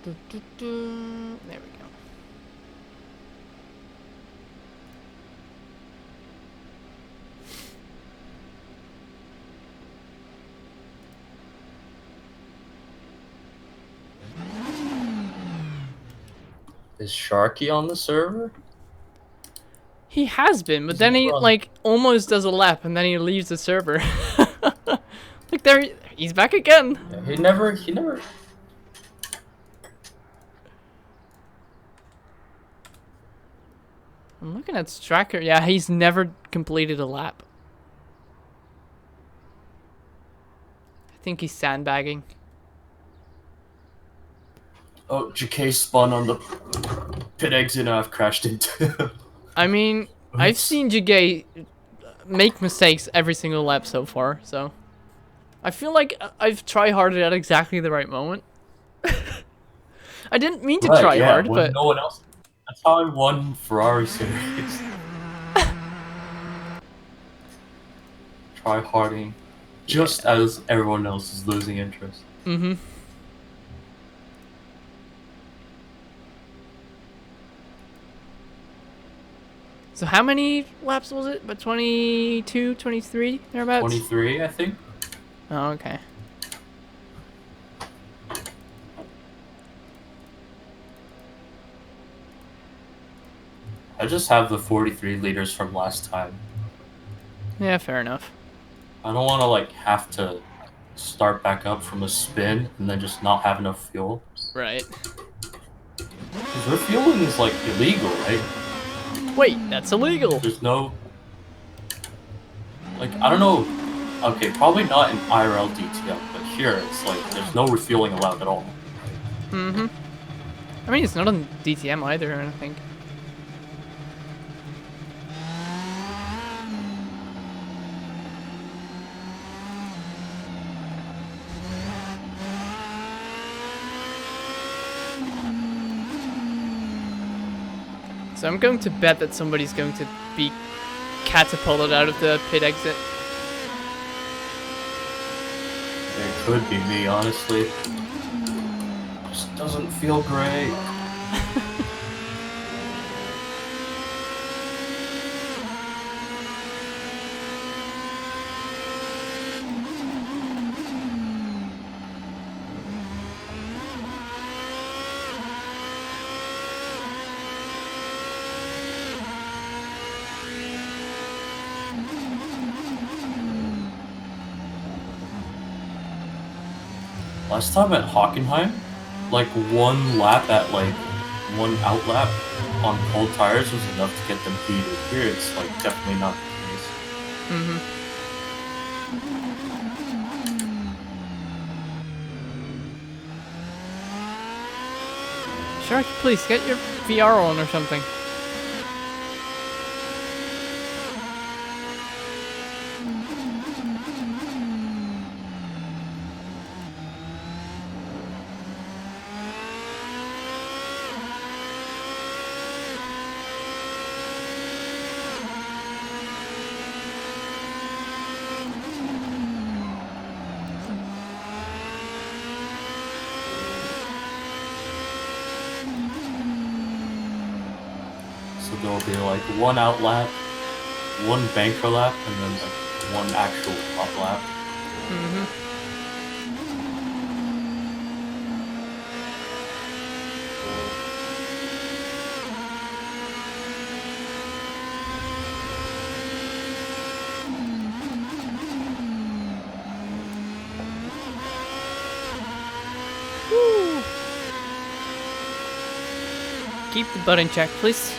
There we go. Is Sharky on the server? He has been, but then he like almost does a lap and then he leaves the server. Like there, he's back again. Yeah, he never. I'm looking at Stracker. Yeah, he's never completed a lap. I think he's sandbagging. Oh, JK spun on the pit exit and I've crashed into. I mean, I've seen Jigay make mistakes every single lap so far, so I feel like I've try-harded at exactly the right moment. I didn't mean to try hard, when but no one else. That's how I won Ferrari series. Try harding, just as everyone else is losing interest. Mm-hmm. So how many laps was it? But 22, 23, thereabouts? 23, I think. Oh, okay. I just have the 43 liters from last time. Yeah, fair enough. I don't want to like have to start back up from a spin and then just not have enough fuel. Right. Because refueling is like illegal, right? Wait, that's illegal. There's no... Like, I don't know... Okay, probably not in IRL DTM, but here it's like there's no refueling allowed at all. Mm-hmm. I mean, it's not on DTM either, I don't think. So I'm going to bet that somebody's going to be catapulted out of the pit exit. It could be me, honestly. Just doesn't feel great. Last time at Hockenheim, like one lap at like one out lap on cold tires was enough to get them heated. Here it's like definitely not the case. Mm-hmm. Shark, please get your VR on or something. So there'll be like one out lap, one banker lap, and then like one actual top lap. Mm-hmm. Woo. Keep the butt in check, please.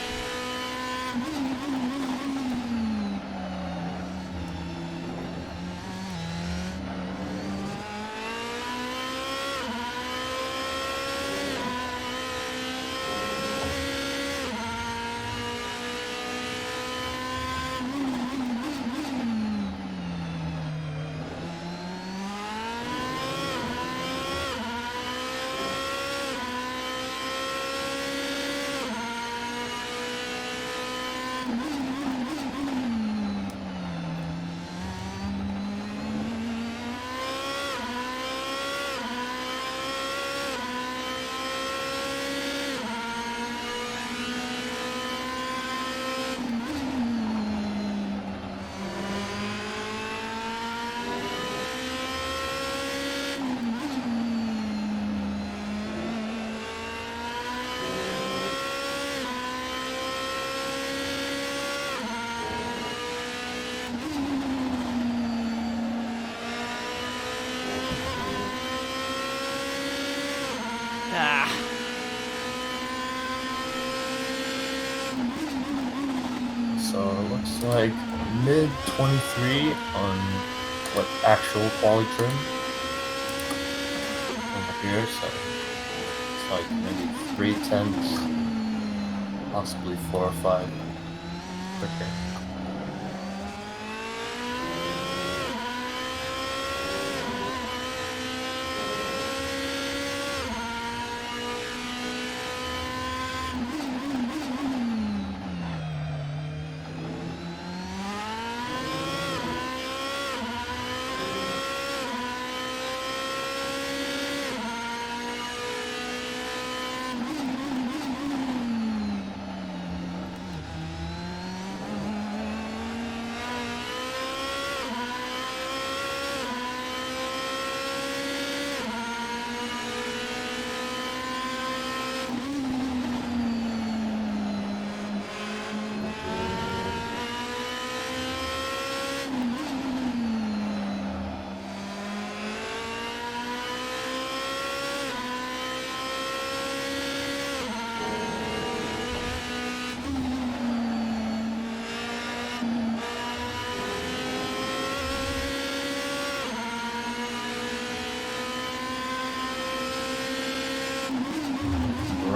Ah. So it looks like mid 23 on what actual quality trim over here. So it's like maybe 3/10, possibly 4 or 5. Okay.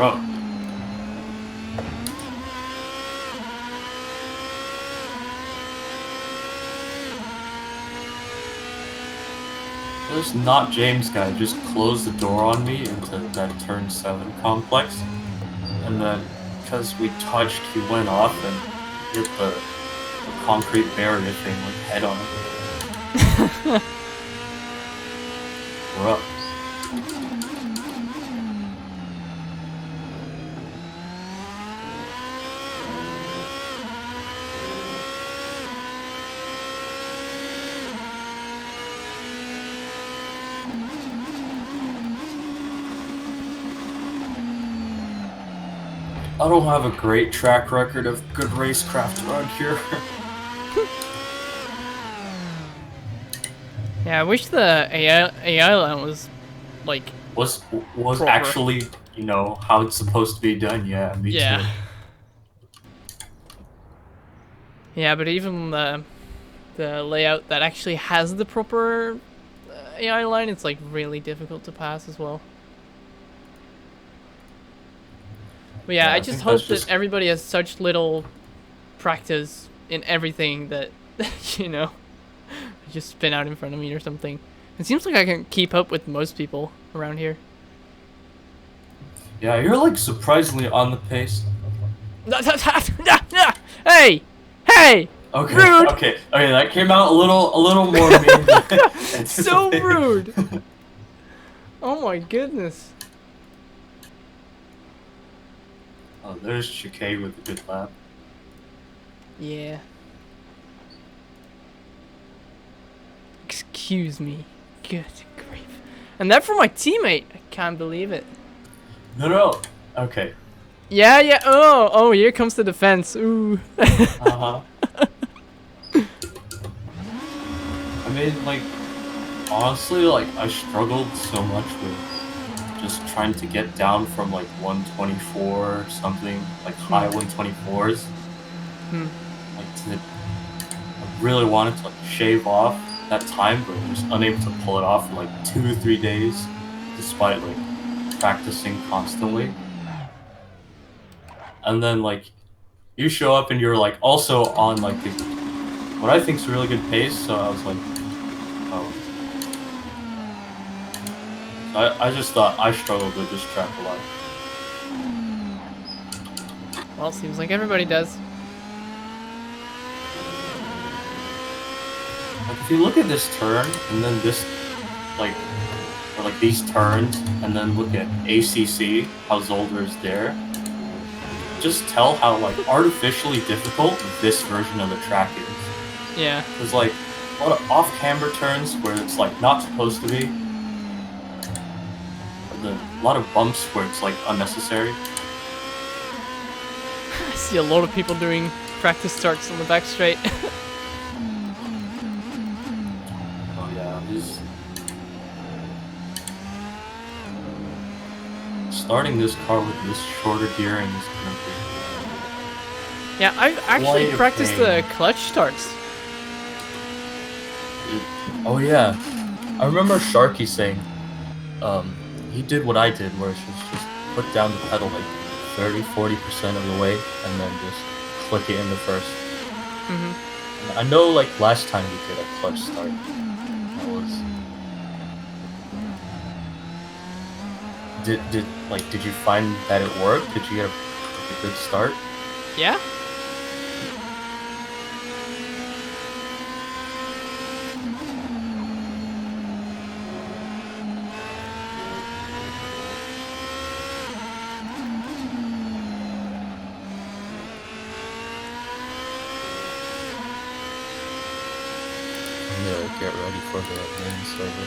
Bro. This not James guy just closed the door on me into that turn 7 complex, and then because we touched, he went off and hit the concrete barrier thing like head on. Bro. I don't have a great track record of good racecraft around here. Yeah, I wish the AI line was like was proper. actually, you know, how it's supposed to be done. Yeah, me too. Yeah, but even the layout that actually has the proper AI line, it's like really difficult to pass as well. But yeah, I just hope that everybody has such little practice in everything that, you know, just spin out in front of me or something. It seems like I can keep up with most people around here. Yeah, you're like surprisingly on the pace. Hey! Hey! Okay, rude! okay, that came out a little more mean than so rude! Oh my goodness. Oh, there's Chicane with a good lap. Yeah. Excuse me. Good grief. And that from my teammate. I can't believe it. No. Okay. Yeah. Oh, here comes the defense. Ooh. I mean, like, honestly, like, I struggled so much with just trying to get down from, like, 124 or something, like, high 124s. Like, I really wanted to, like, shave off that time, but was unable to pull it off for, like, 2 or 3 days, despite, like, practicing constantly. And then, like, you show up and you're, like, also on, like, what I think is a really good pace, so I was like, oh. I just thought I struggled with this track a lot. Well, seems like everybody does. Like, if you look at this turn, and then this, like, or like these turns, and then look at ACC, how Zolder is there, just tell how, like, artificially difficult this version of the track is. Yeah. There's, like, a lot of off-camber turns where it's, like, not supposed to be. A lot of bumps where it's, like, unnecessary. I see a lot of people doing practice starts on the back straight. starting this car with this shorter gearing is gonna be Yeah, I've actually quite a practiced pain. the clutch starts. Oh yeah, I remember Sharky saying, he did what I did, where it's just put down the pedal like 30–40% of the way, and then just click it in the first. Mm-hmm. And I know, like last time we did a clutch start, that was. Did you find that it worked? Did you get a good start? Yeah. I'm gonna get ready for the main server.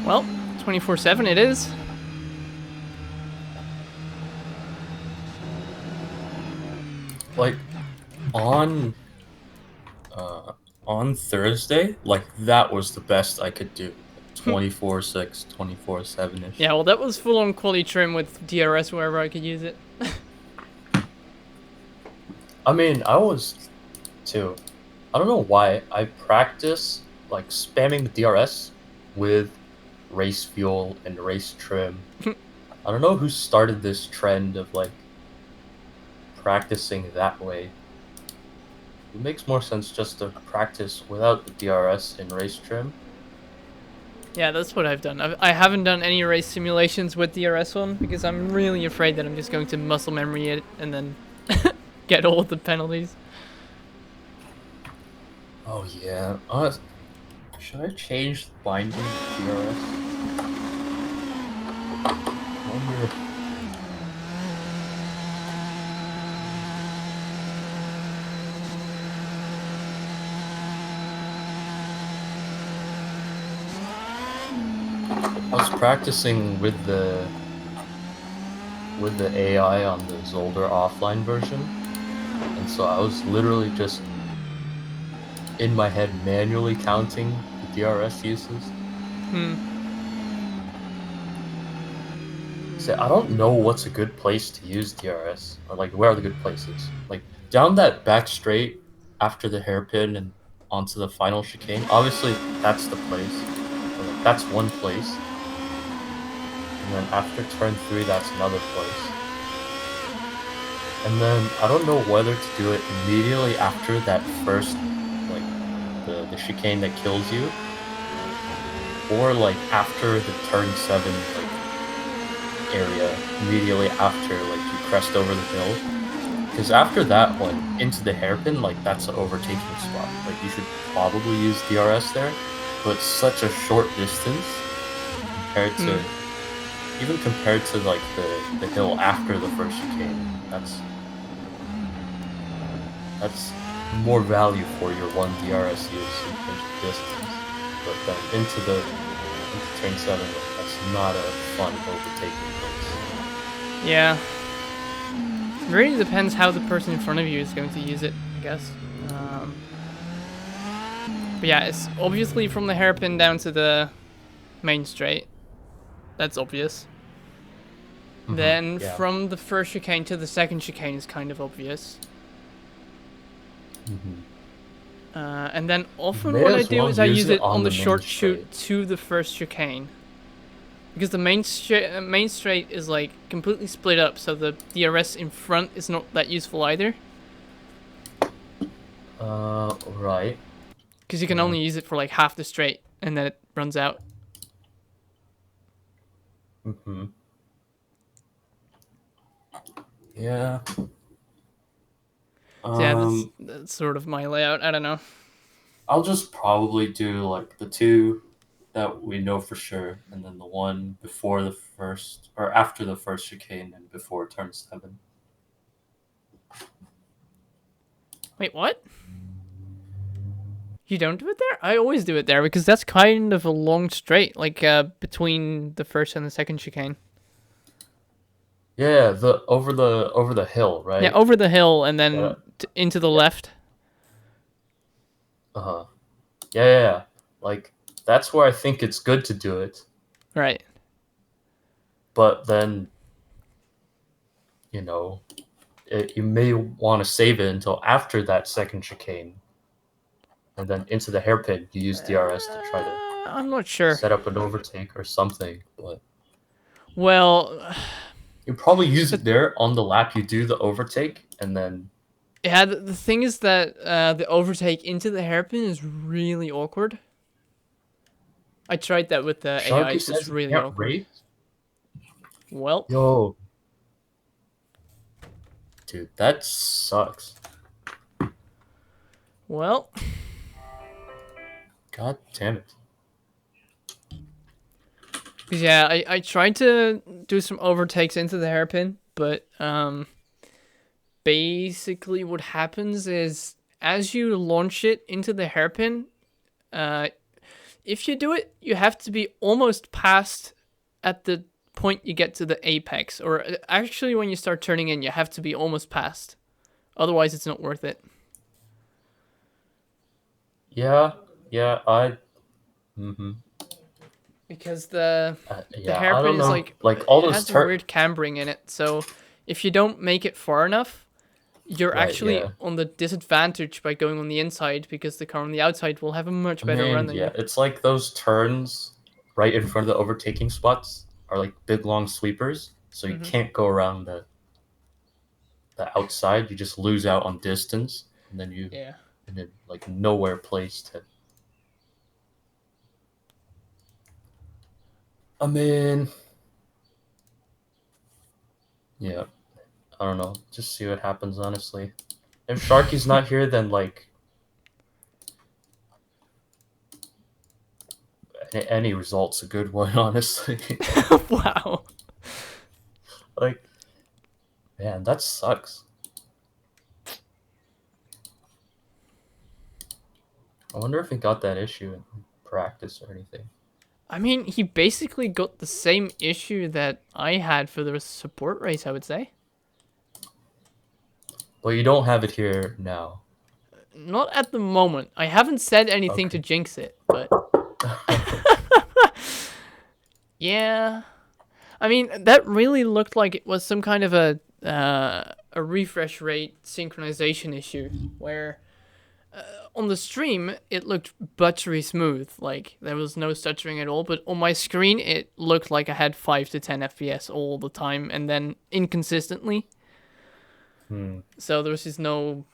Well, 24/7 it is. Like on on Thursday, like that was the best I could do. 24/6, 24/7 ish. Yeah, well, that was full-on quality trim with DRS wherever I could use it. I mean, I was too. I don't know why I practice like spamming the DRS with race fuel and race trim. I don't know who started this trend of like practicing that way. It makes more sense just to practice without the DRS in race trim. Yeah, that's what I've done. I haven't done any race simulations with DRS on because I'm really afraid that I'm just going to muscle memory it and then get all the penalties. Oh yeah. Should I change the binding DRS? Wonder. I was practicing with the AI on the Zolder offline version, and so I was literally just in my head manually counting the DRS uses. So I don't know what's a good place to use DRS, or like where are the good places. Like down that back straight after the hairpin and onto the final chicane. Obviously, that's the place. Or, like, that's one place. And then after turn 3, that's another place. And then I don't know whether to do it immediately after that first, like the chicane that kills you, or like after the turn 7 like area, immediately after like you crest over the hill. Because after that one into the hairpin, like that's an overtaking spot. Like you should probably use DRS there, but such a short distance compared to even compared to like the hill after the first chicane. That's more value for your one DRS use in terms of distance. But then into turn 7, that's not a fun overtaking place. Yeah. It really depends how the person in front of you is going to use it, I guess. But yeah, it's obviously from the hairpin down to the main straight. That's obvious. Then Yeah. from the first chicane to the second chicane is kind of obvious. And then You often may what I as do well is I use use it it on on the the main short chute straight. to the first chicane. Because the main straight is like completely split up, so the DRS in front is not that useful either. Right. Because you can Yeah. only use it for like half the straight, and then it runs out. Mm-hmm. Yeah. So yeah, that's, Um, that's sort of my layout. I don't know. I'll just probably do like the two that we know for sure, and then the one before the first or after the first chicane and before turn 7. Wait, what? You don't do it there? I always do it there because that's kind of a long straight, like between the first and the second chicane. Yeah, the over the hill, Yeah, right? over the hill and Yeah. then into the Yeah. left. Uh-huh. Yeah. Like that's where I think it's good to do it, Right. but then you know you may want to save it until after that second chicane, and then into the hairpin. You use DRS to try to I'm not sure. set up an overtake or something, but Well, you probably use but it there on the lap. You do the overtake, and then yeah, the thing is that the overtake into the hairpin is really awkward. I tried that with the AI. Sharky It was says you really can't awkward. race. Well, Yo, dude, that sucks. well. God damn it. Yeah, I tried to do some overtakes into the hairpin, but basically what happens is as you launch it into the hairpin, uh, if you do it, you have to be almost past at the point you get to the apex, or actually when you start turning in, you have to be almost past. Otherwise, it's not worth it. Yeah, yeah, mm-hmm. Because the Yeah, I hairpin don't is know. like Like all it those has a turn. weird cambering in it, so if you don't make it far enough, you're Right, actually yeah. on the disadvantage by going on the inside because the car on the outside will have a much I better run mean, than yeah, you. it's like those turns right in front of the overtaking spots are like big long sweepers, so you Hmm. can't go around the outside. You just lose out on distance, and then you Yeah. and then like nowhere place to. I mean, yeah, I don't know. Just see what happens, honestly. If Sharky's not here, then like any result's a good one, honestly. Wow. Like, man, that sucks. I wonder if he got that issue in practice or anything. I mean, he basically got the same issue that I had for the support race, I would say. Well, you don't have it here now. Not at the moment. I haven't said anything to Okay. jinx it, but yeah. I mean, that really looked like it was some kind of a refresh rate synchronization issue where on the stream it looked buttery smooth, like there was no stuttering at all, but on my screen it looked like I had 5 to 10 FPS all the time and then inconsistently. Hmm. So there was just no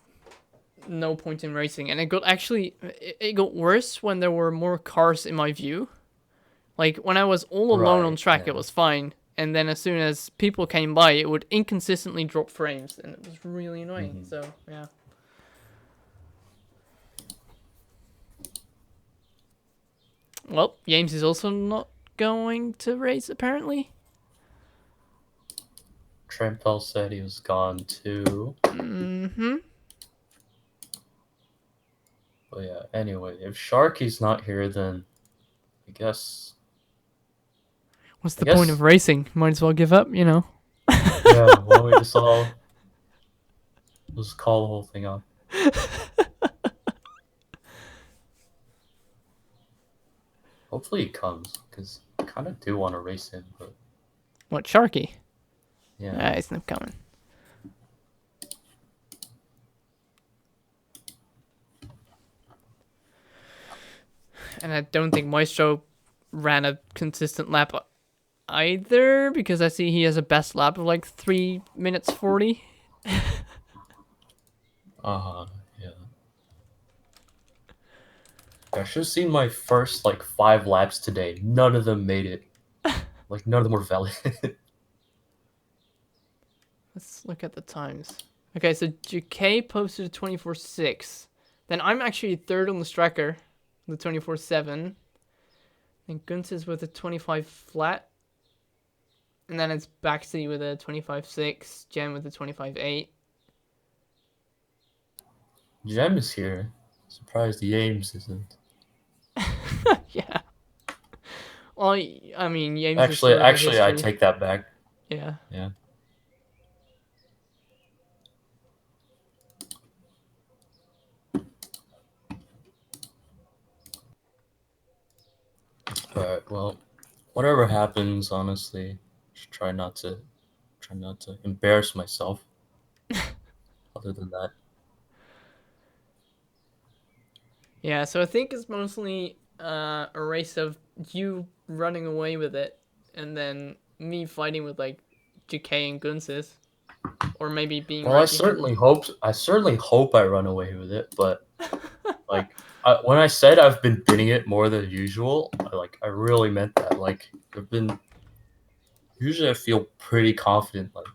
point in racing, and it got worse when there were more cars in my view. Like when I was all alone on Right. track, it Yeah. was fine, and then as soon as people came by, it would inconsistently drop frames, and it was really annoying. Hmm. So yeah. Well, James is also not going to race apparently. Trampel said he was gone too. Mm-hmm. But yeah. Anyway, if Sharky's not here, then I guess. What's I the point of guess. racing? Might as well give up, you know. Yeah. Why don't we just all just call the whole thing off? Hopefully he comes, because I kind of do want to race him, but What, Sharky? yeah. Ah, he's not coming. And I don't think Maestro ran a consistent lap either, because I see he has a best lap of like 3 minutes 40. Yeah. I should have seen my first like 5 laps today. None of them made it. Like none of them were valid. Let's look at the times. Okay, so GK posted a 24.6. Then I'm actually third on the Stracker, the 24.7. And Guntz is with a 25 flat. And then it's Baxi with a 25.6. Jen with a 25.8. Gem is here. Surprised the Ames isn't. Yeah. Well, I mean, James has Actually, sort of a actually, I history. take that back. Yeah. Yeah. Alright, well, whatever happens, honestly, just try not to embarrass myself. Other than that, Yeah, so I think it's mostly a race of you running away with it, and then me fighting with like GK and Gunsis, or maybe being well, right behind them. I certainly hope I run away with it. But like, when I said I've been bidding it more than usual, I really meant that. Like, I've been usually I feel pretty confident like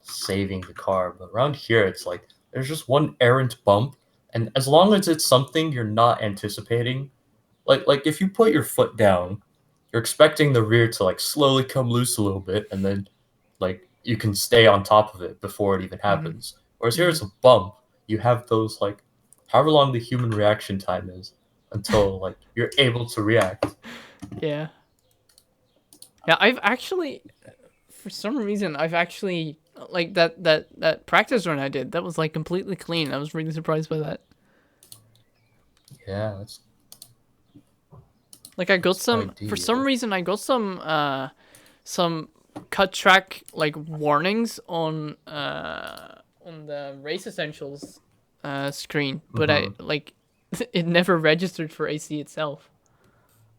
saving the car, but around here it's like there's just one errant bump, and as long as it's something you're not anticipating, like if you put your foot down, you're expecting the rear to like slowly come loose a little bit, and then like you can stay on top of it before it even Mm-hmm. happens. Whereas here Mm-hmm. it's a bump, you have those like however long the human reaction time is until like you're able to react. Yeah. Yeah, I've actually, for some reason, I've actually like that practice run I did. That was like completely clean. I was really surprised by that. Yeah, that's Like I got that's some, for some ideal. reason, I got some cut track like warnings on the race essentials screen, but I Hmm. like it never registered for AC itself.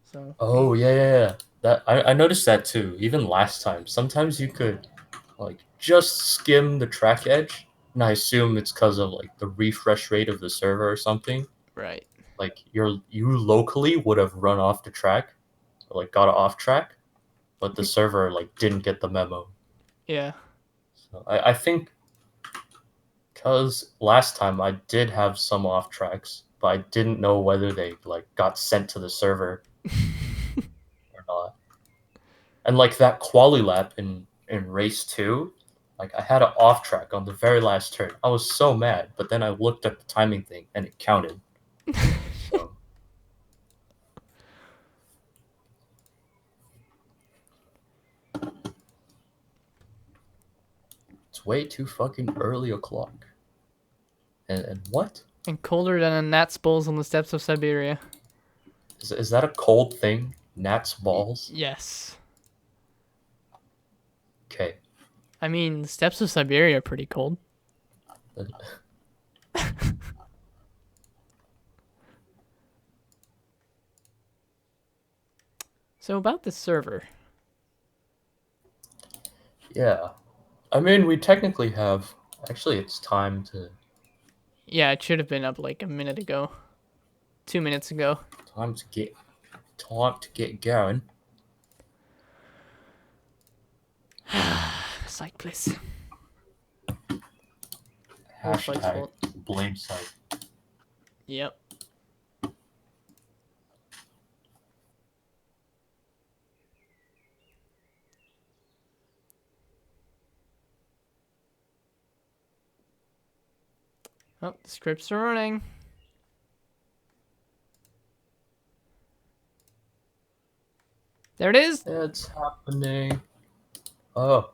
So Oh yeah, yeah, yeah. That I noticed that too. Even last time, sometimes you could like just skim the track edge, and I assume it's because of like the refresh rate of the server or something. right. Like you locally would have run off the track, or, like got off track, but the server like didn't get the memo. Yeah. So I think because last time I did have some off tracks, but I didn't know whether they like got sent to the server or not. And like that quali lap in race 2, like I had an off track on the very last turn. I was so mad, but then I looked at the timing thing and it counted. So it's way too fucking early o'clock. And what And colder than a gnat's balls on the steppes of Siberia. is that a cold thing? Gnats balls? Yes. Okay. I mean, the steppes of Siberia are pretty cold. So about the server. Yeah. I mean, we technically have. Actually, it's time to Yeah, it should have been up like a minute ago. 2 minutes ago. time to get time to get going. Psych, please. All Psych's Hashtag fault. blame site. Yep. Oh, the scripts are running. There it is. It's happening. Oh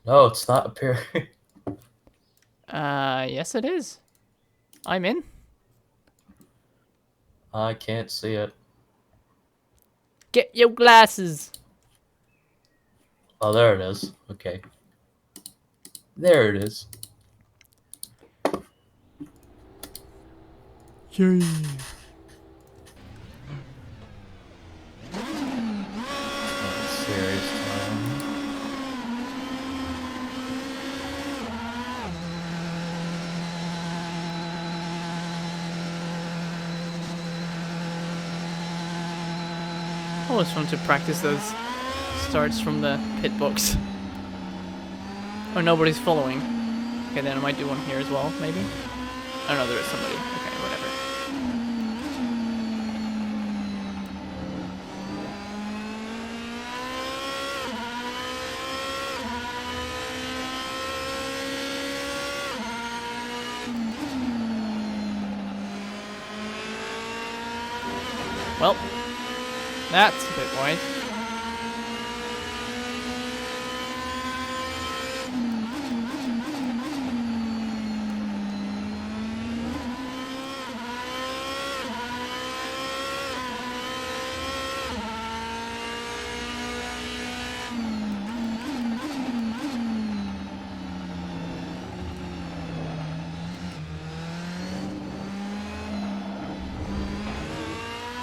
no, it's not appearing. Yes it is. I'm in. I can't see it. Get your glasses. Oh, there it is. Okay. There it is. Yay. Serious time. Always fun to practice those starts from the pit box. Oh, nobody's following. Okay, then I might do one here as well, maybe? Oh no, there is somebody. Okay, whatever. Well, that's a bit wide.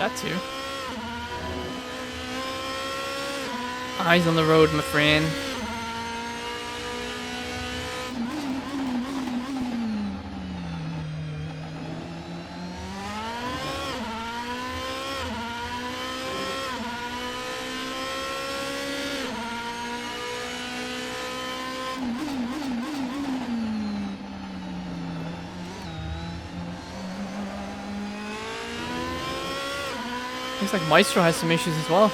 That too. Eyes on the road, my friend. Looks like Maestro has some issues as well.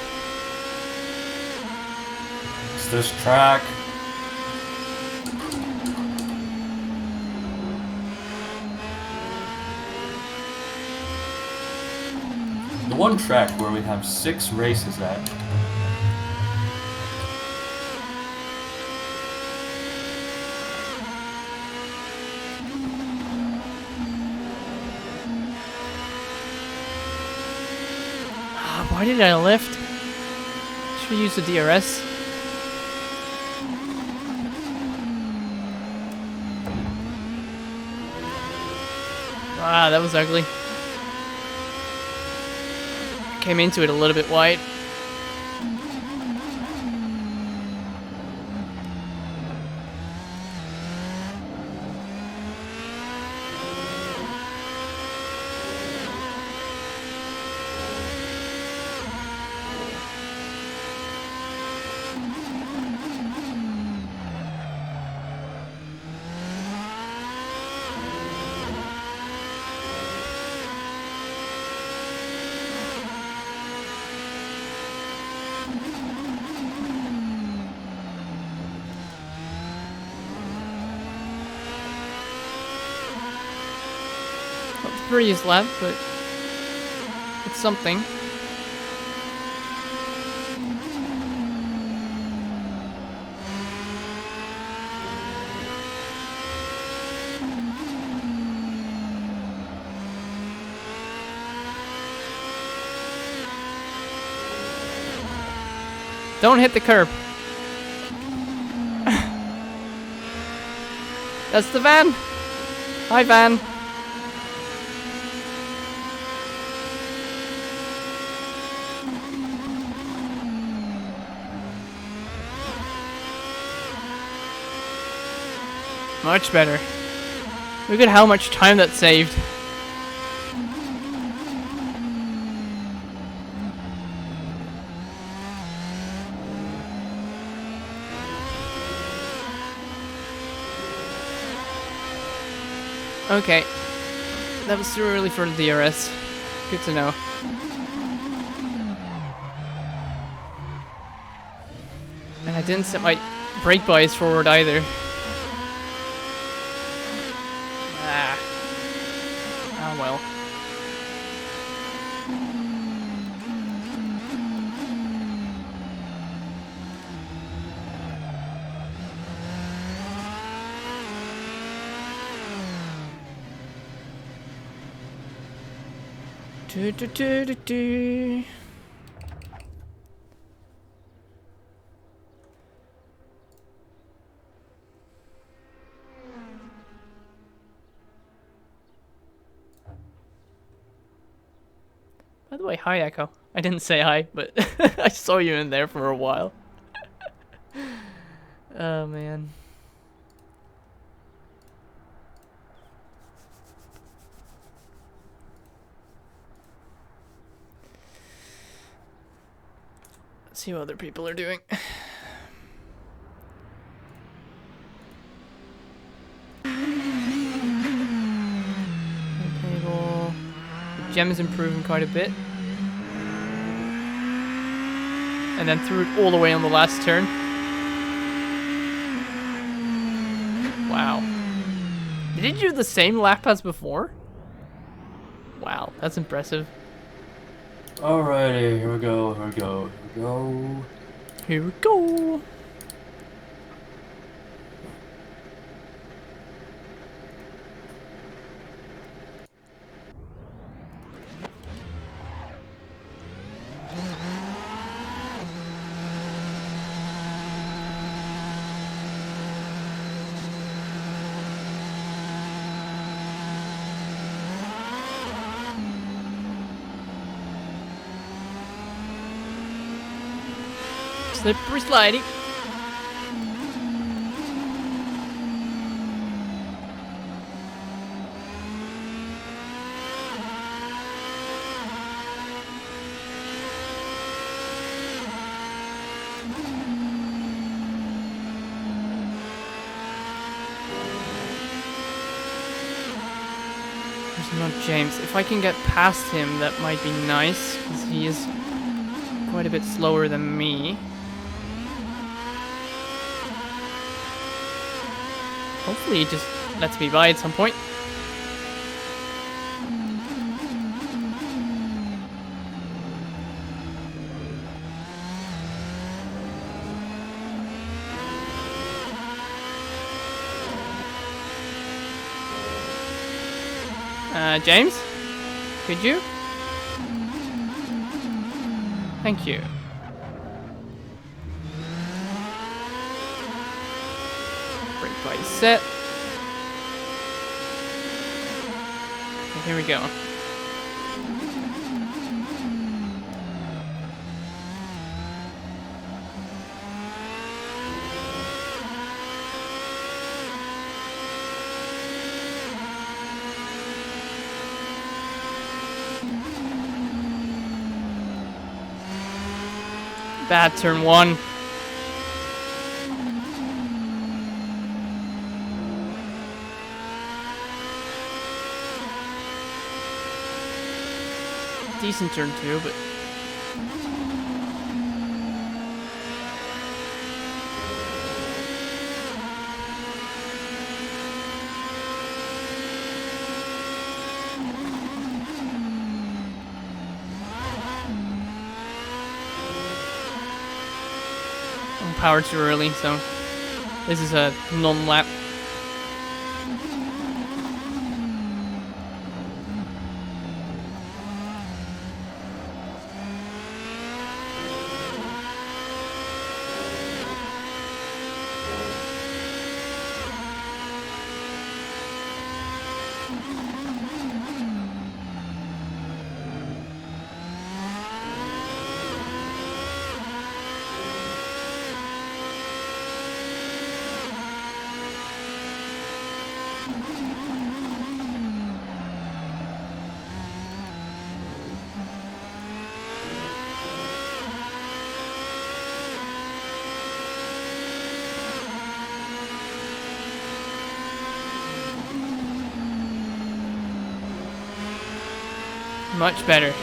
It's this track. The one track where we have 6 races at. Why did I lift? Should use the DRS. Ah, that was ugly. Came into it a little bit wide. Not the prettiest lap, but it's something. Don't hit the curb. That's the van. Hi, van. Much better. Look at how much time that saved. Okay. That was too early for the DRS. Good to know. And I didn't set my brake bias forward either. Ah well. Do, do, do, do, do. By the way, hi Echo. I didn't say hi, but I saw you in there for a while. Oh man. Let's see what other people are doing. Table. Gem is improving quite a bit. And then threw it all the way on the last turn. Wow. Did he do the same lap as before? Wow, that's impressive. Alrighty, here we go, here we go, here we go. Here we go. Slippery slidey. There's not James. If I can get past him, that might be nice, because he is quite a bit slower than me. Hopefully he just lets me by at some point. James? Could you? Thank you. Brake body set. Okay, here we go. Bad turn one. Decent turn two, but power too early, so this is a non-lap. Much better.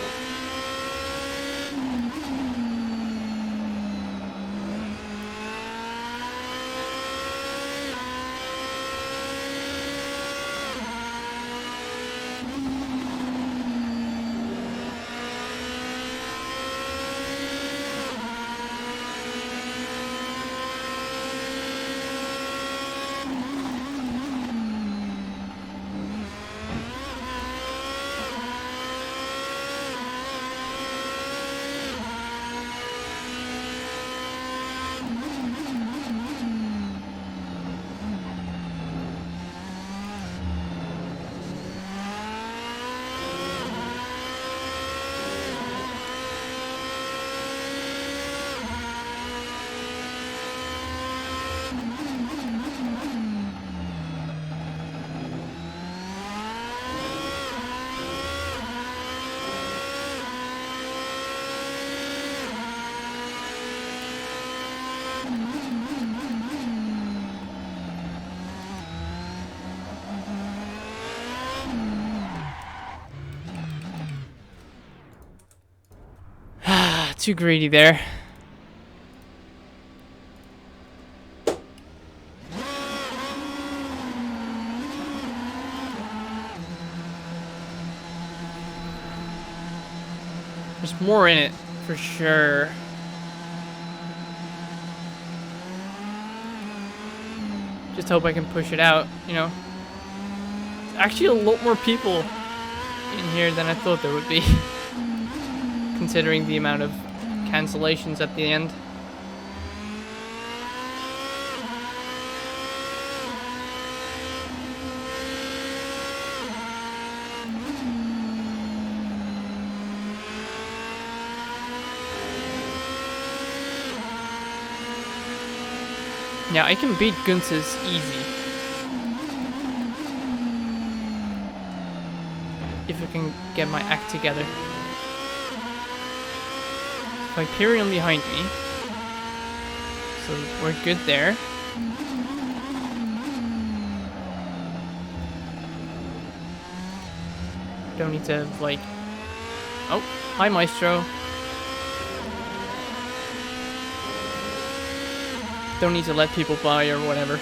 too greedy there. There's more in it, for sure. Just hope I can push it out, you know. There's actually a lot more people in here than I thought there would be. Considering the amount of cancellations at the end. Yeah, I can beat Guntz's easy. If I can get my act together. Hyperion behind me. So we're good there. Don't need to, like... Oh, hi Maestro. Don't need to let people by or whatever.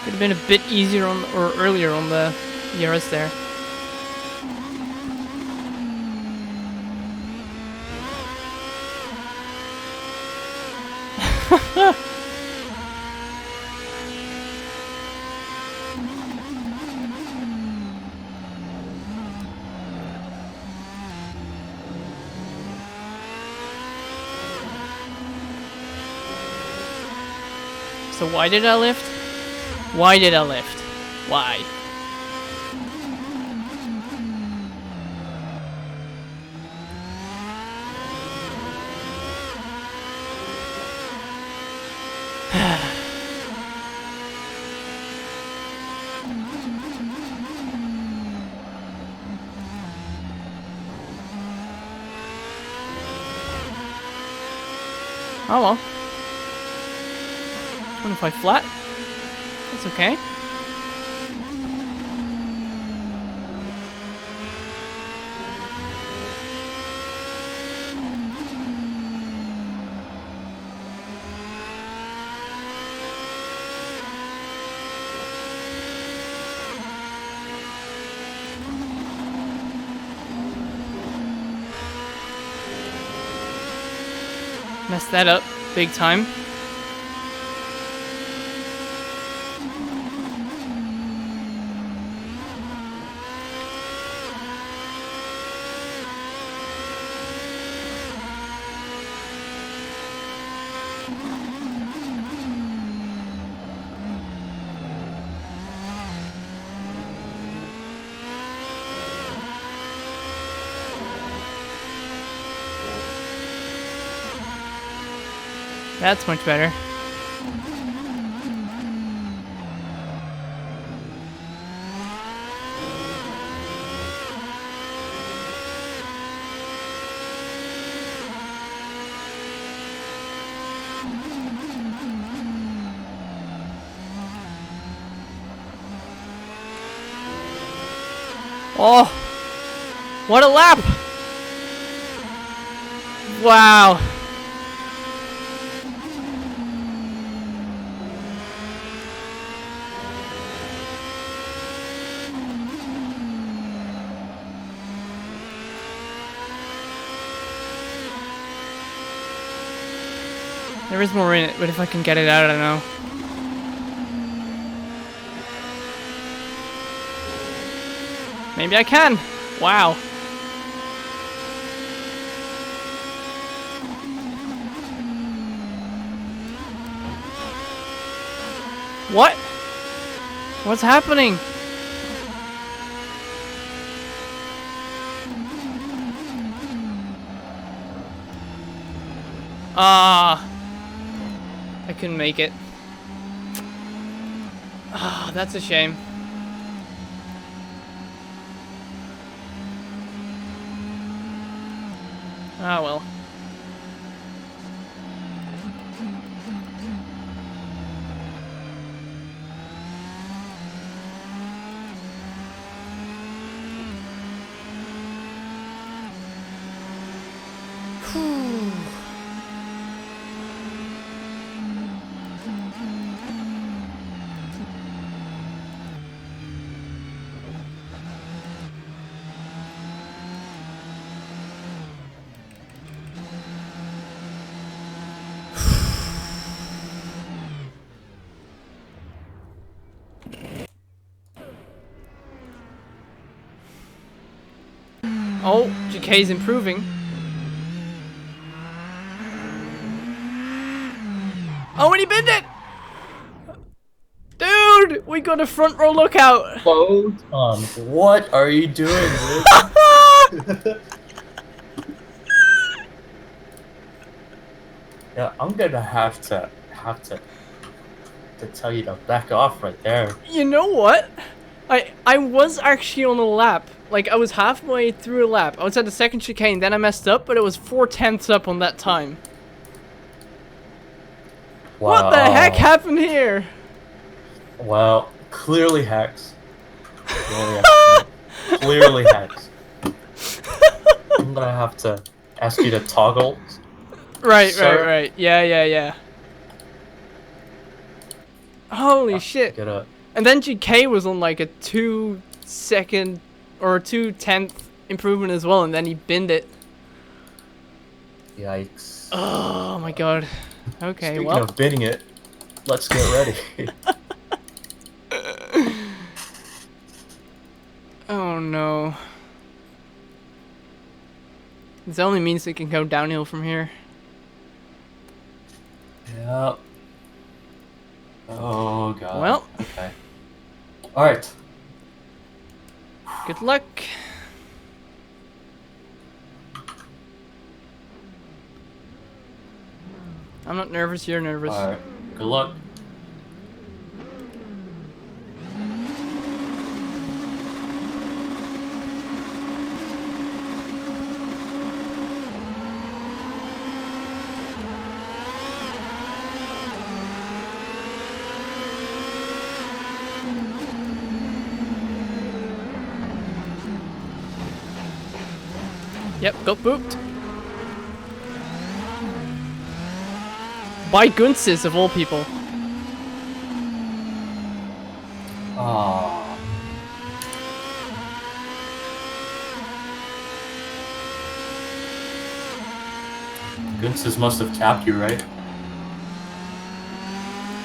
Could have been a bit easier on, or earlier on the ERS there. So why did I lift? Why did I lift? Why? Oh well. 25 flat. That's okay. Messed that up big time. That's much better. Oh, what a lap! Wow. There is more in it, but if I can get it out, I don't know. Maybe I can. Wow. What? What's happening? Ah, I couldn't make it. Ah, that's a shame. Ah, well. Whew. Oh, GK's improving. Oh, and he binned it! Dude, we got a front row lookout. Photon, what are you doing, dude? Yeah, I'm gonna have to tell you to back off right there. You know what? I was actually on a lap. Like, I was halfway through a lap. I was at the second chicane, then I messed up, but it was 4/10 up on that time. Wow. What the heck happened here? Well, clearly hacks. Clearly hacks. I'm gonna have to ask you to toggle. Right, Sir? right. Yeah. Holy shit. Get up. And then GK was on like a 2-second or 2/10 improvement as well, and then he binned it. Yikes. Oh my god. Okay, Speaking well. of bidding it, let's get ready. Oh no. This only means it can go downhill from here. Yep. Oh god. Well. Okay. Alright. Good luck. I'm not nervous, you're nervous. Alright. Good luck. Yep, got booped. By Gunsis, of all people. Ah. Gunsis must have tapped you, right?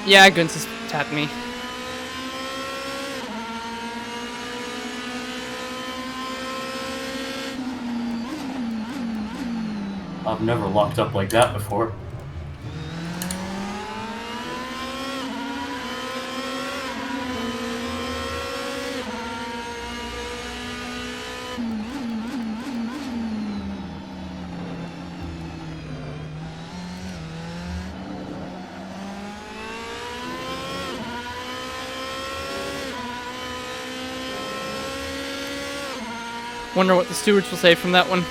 Yeah, Gunsis tapped me. I've never locked up like that before. Wonder what the stewards will say from that one.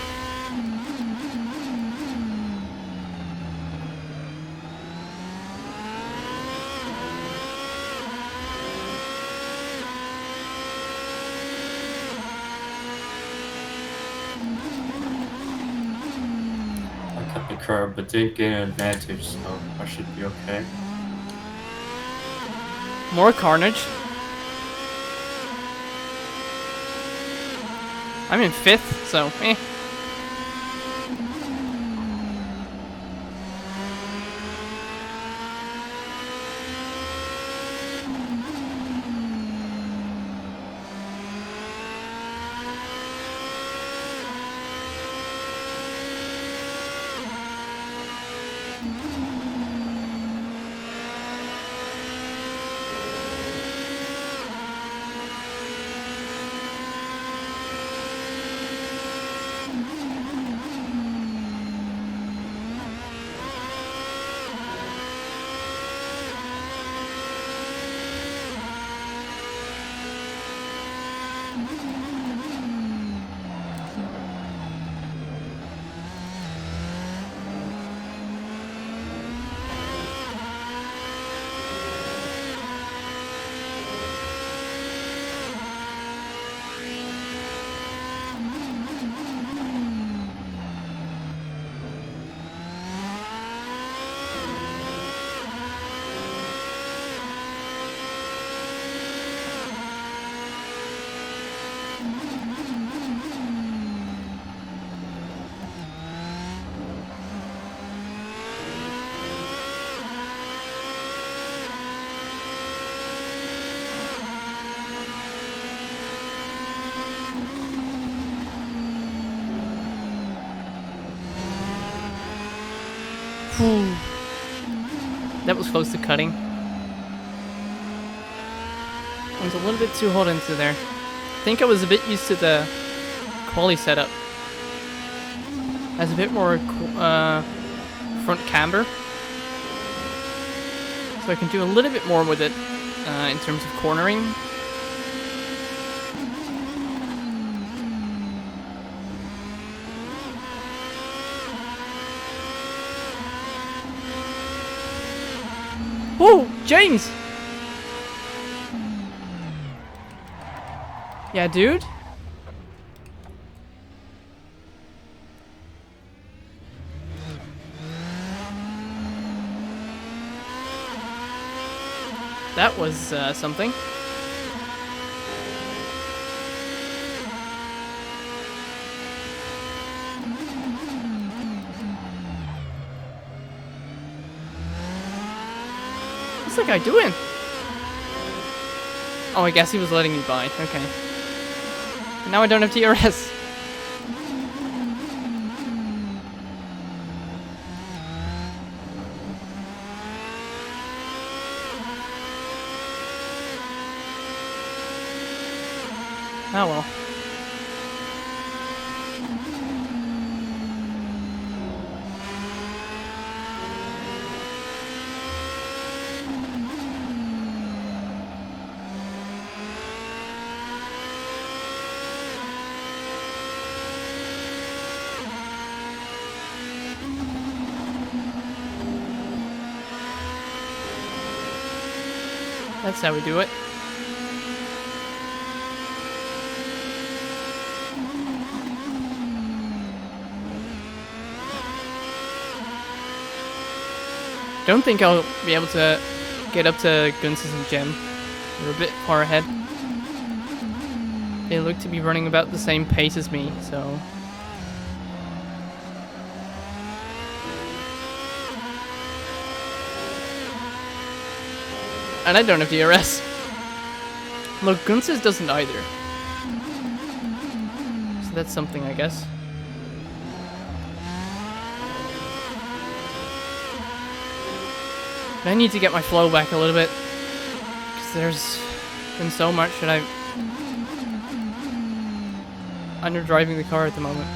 I cut the curb, but didn't gain an advantage, so I should be okay. More carnage. I'm in 5th, so eh. Whew. That was close to cutting. I was a little bit too hot into there. I think I was a bit used to the quali setup. Has a bit more front camber. So I can do a little bit more with it in terms of cornering. Whoa, James! Yeah, dude? That was something. What's that guy doing? Oh, I guess he was letting me by. Okay. But now I don't have TRS. Oh well. That's how we do it. Don't think I'll be able to get up to Gunsis and Gem. They're a bit far ahead. They look to be running about the same pace as me, so... And I don't have DRS. Look, Gunsis doesn't either. So that's something, I guess. I need to get my flow back a little bit, because there's been so much that I'm underdriving the car at the moment.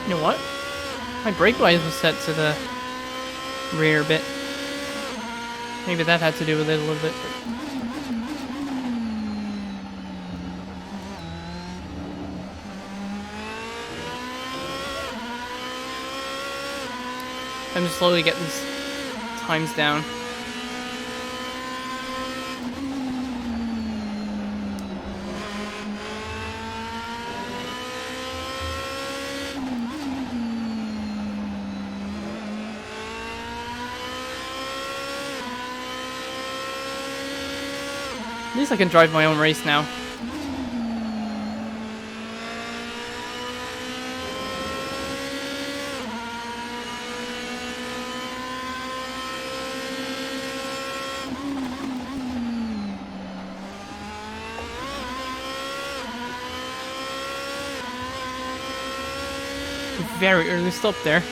You know what? My brake bias was set to the rear bit. Maybe that had to do with it a little bit. I'm just slowly getting these times down. At least I can drive my own race now. Very early stop there.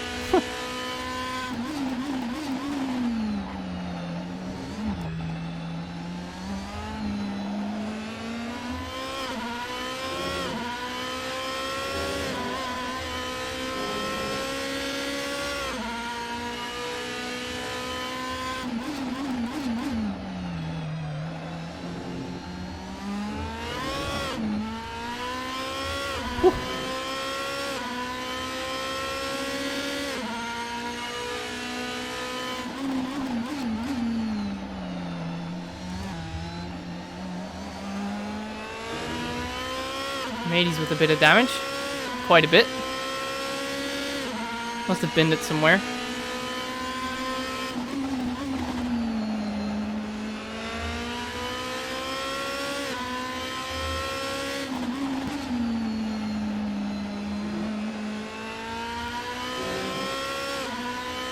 Mateys with a bit of damage. Quite a bit. Must have binned it somewhere.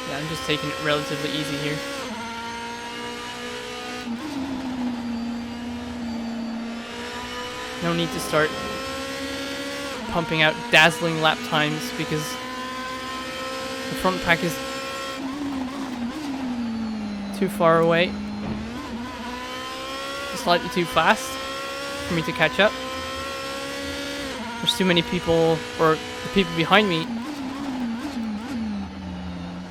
Yeah, I'm just taking it relatively easy here. No need to start pumping out dazzling lap times because the front pack is too far away. Slightly too fast for me to catch up. There's too many people, or the people behind me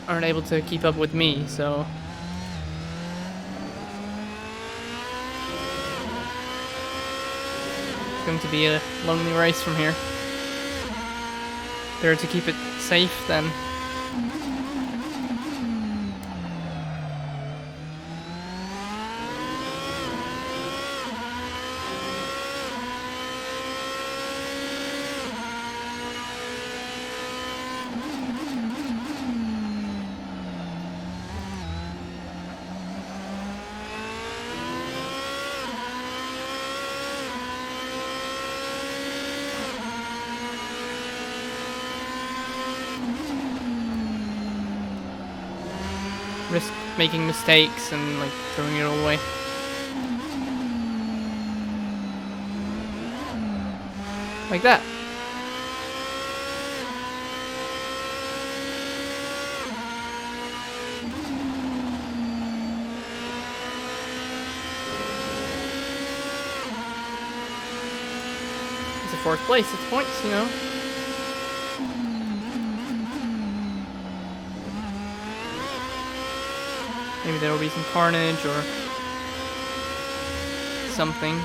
aren't able to keep up with me, so it's going to be a lonely race from here. Better to keep it safe then. Risk making mistakes and like throwing it all away. Like that. It's a fourth place, it's points, you know. Maybe there will be some carnage or something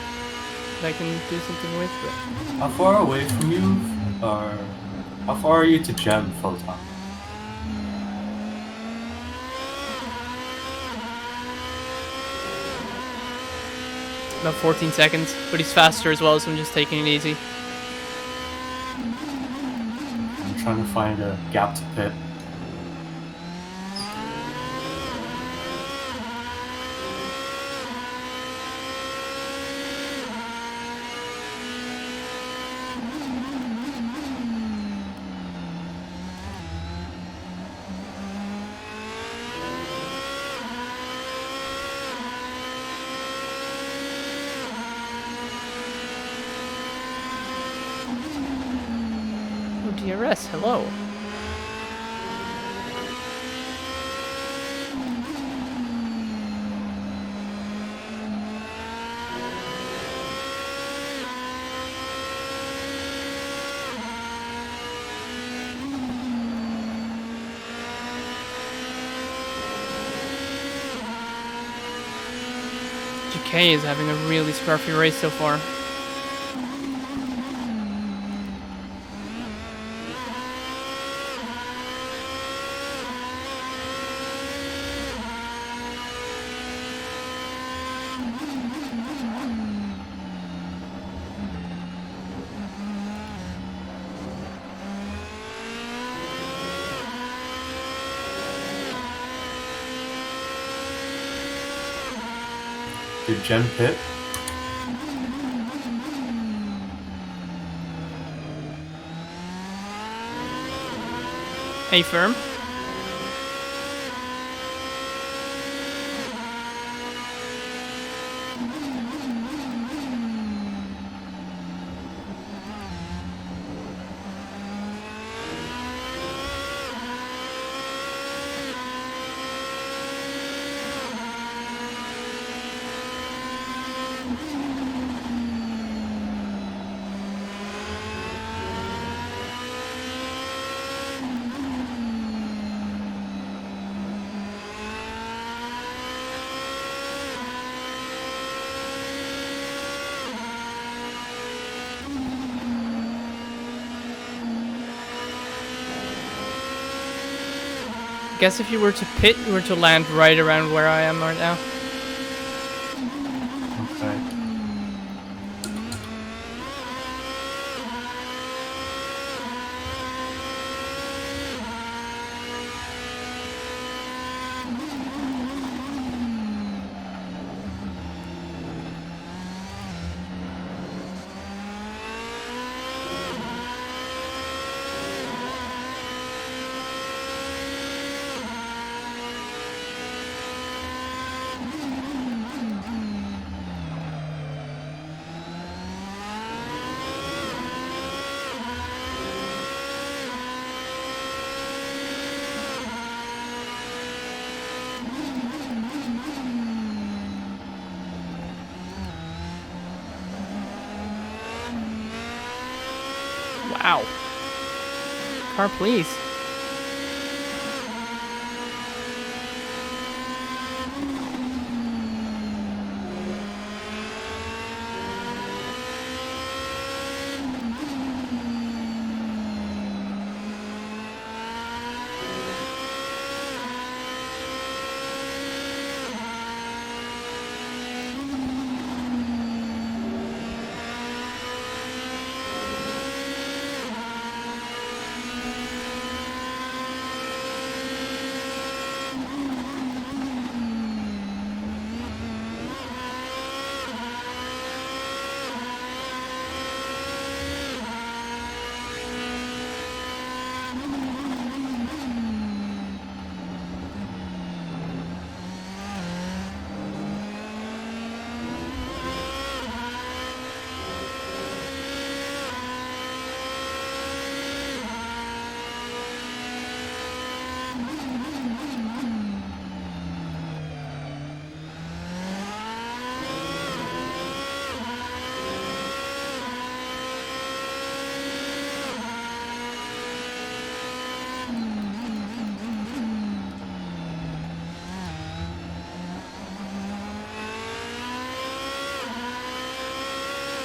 that I can do something with. But How far away from you are... How far are you to gem Photon? about 14 seconds, but he's faster as well, so I'm just taking it easy. I'm trying to find a gap to pit. DRS, hello. GK is having a really scruffy race so far. Did Jen pit? Hey, firm. I guess if you were to pit, you were to land right around where I am right now. Okay. Ow. Car, please.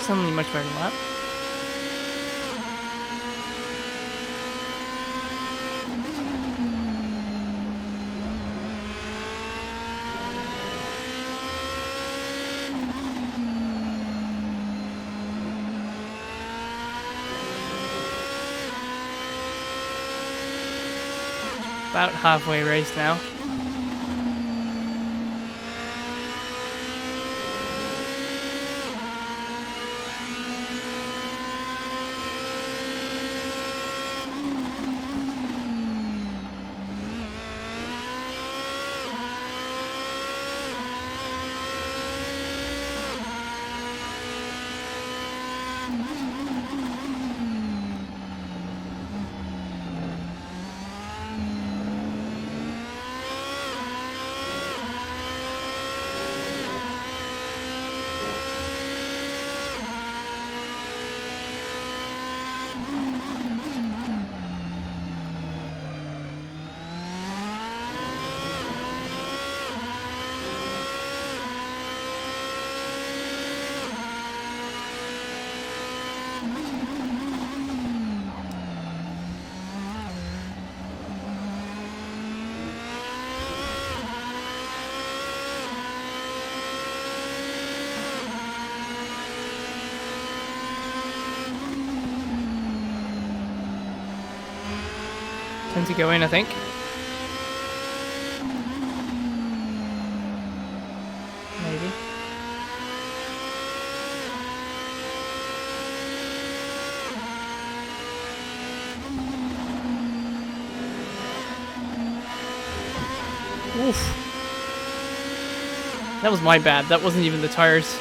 Suddenly much better lap. About halfway race now. Time to go in, I think. Maybe. Oof. That was my bad. That wasn't even the tires.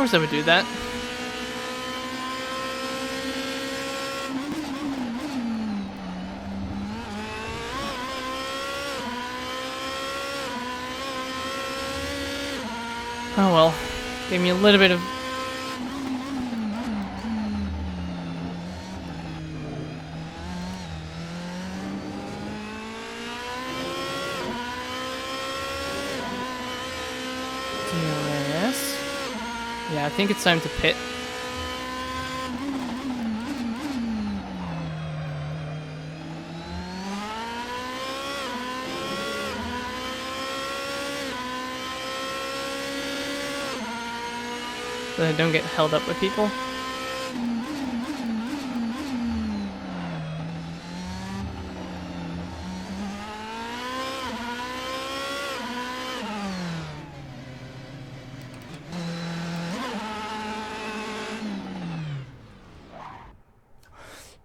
course I would do that. Oh well. Gave me a little bit of... DRS. Yeah, I think it's time to pit. So I don't get held up with people.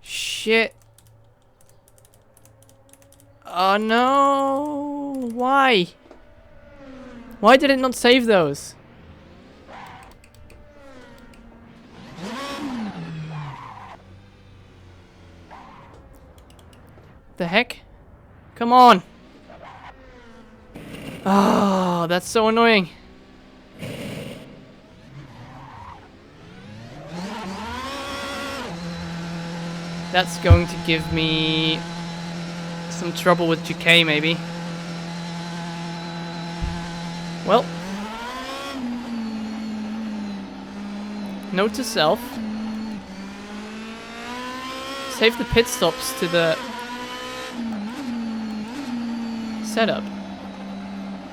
Shit. Oh no! Why? Why did it not save those? The heck? Come on! Oh, that's so annoying. That's going to give me some trouble with GK, maybe. Well. Note to self. Save the pit stops to the setup.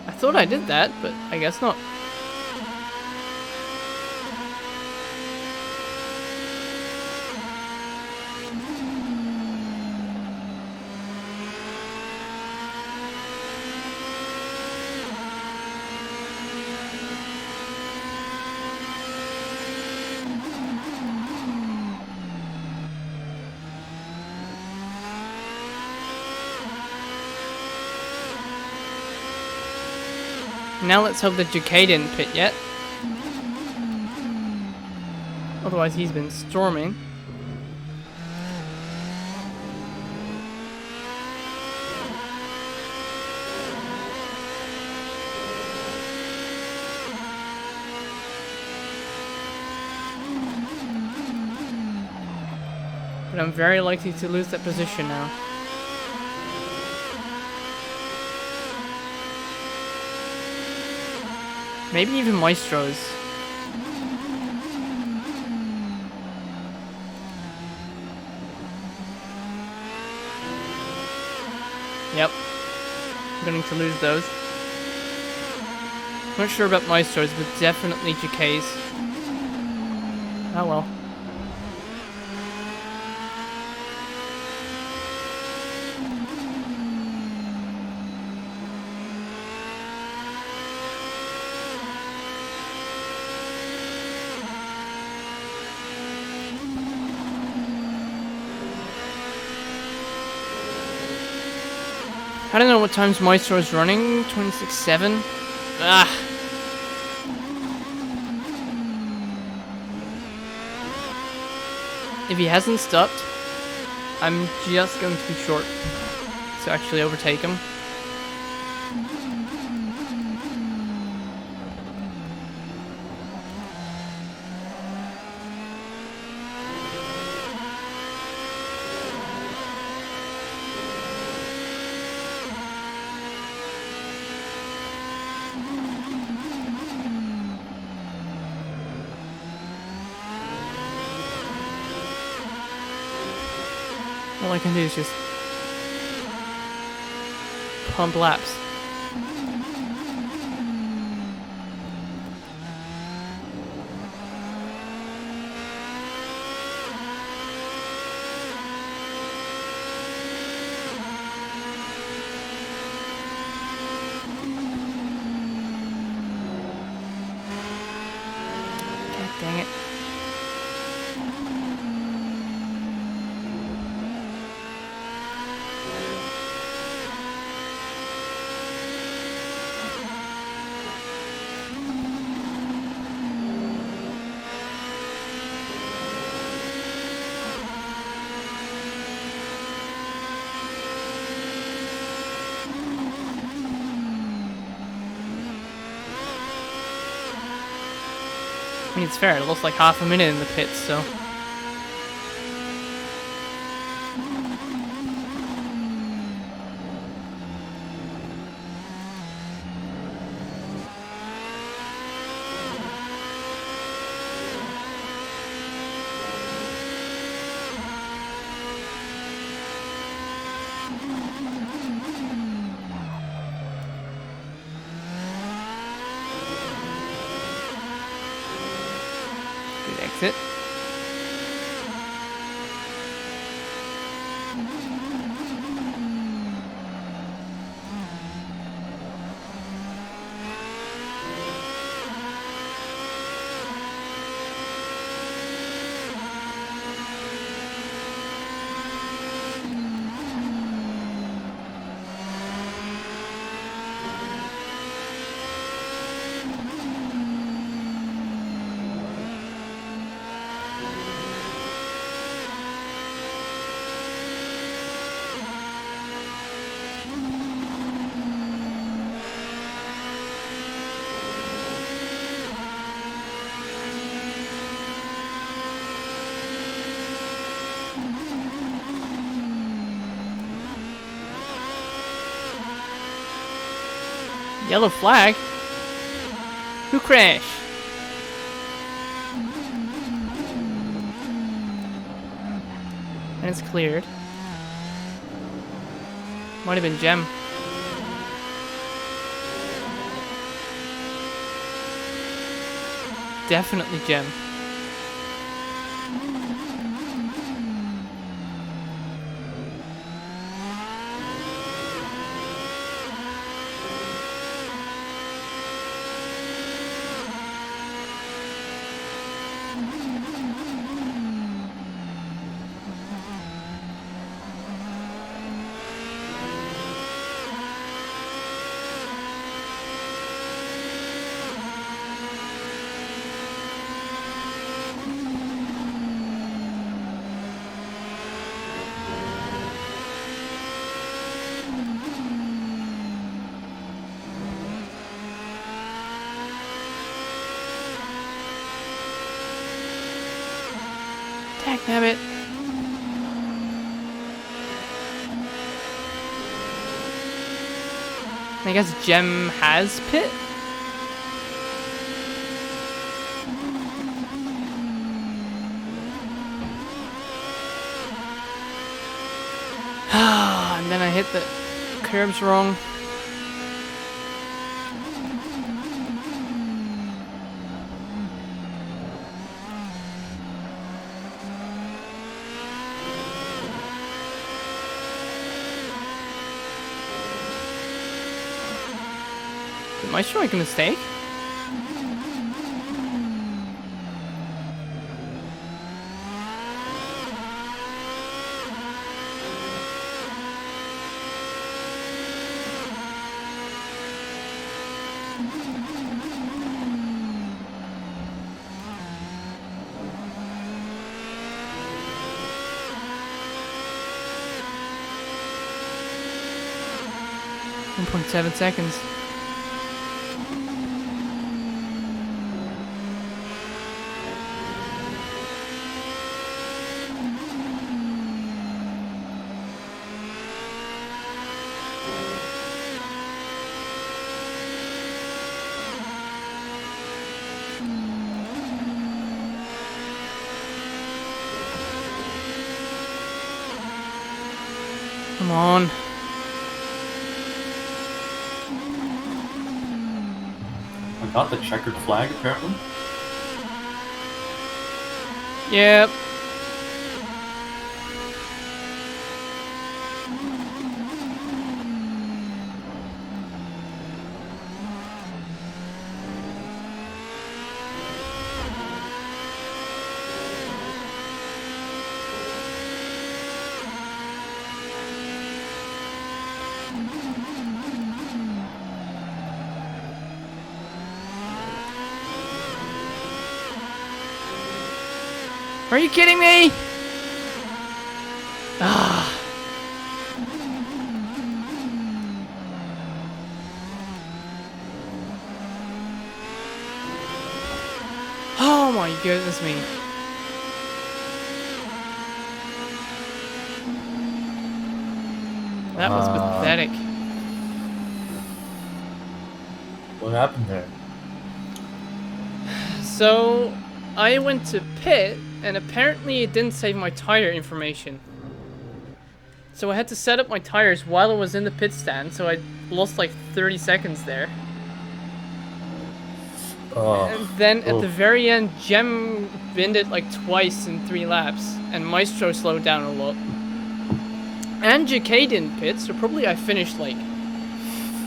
I thought I did that, but I guess not. Now let's hope that GK didn't pit yet. Otherwise he's been storming. But I'm very likely to lose that position now. Maybe even Maestro's. Yep. I'm going to lose those. Not sure about Maestro's, but definitely GK's. Oh well. I don't know what times Maestro is running. 26.7. Ah. If he hasn't stopped, I'm just going to be short to actually overtake him. All I can do is just pump laps. God dang it. I mean, it's fair. It lost like half a minute in the pits, so. Good exit. Yellow flag? Who crashed? And it's cleared. Might have been Gem. Definitely Gem. Dagnabbit. I guess Gem has pit? And then I hit the curbs wrong. Am I sure I make a mistake? .7 seconds. Come on. I got the checkered flag apparently. Yep. Are you kidding me? Ah. Oh my goodness me. That was pathetic. What happened there? So, I went to pit, and apparently it didn't save my tire information. So I had to set up my tires while I was in the pit stand, so I lost like 30 seconds there. Oh, And then at the very end, Gem binned it like twice in 3 laps, and Maestro slowed down a lot. And JK didn't pit, so probably I finished like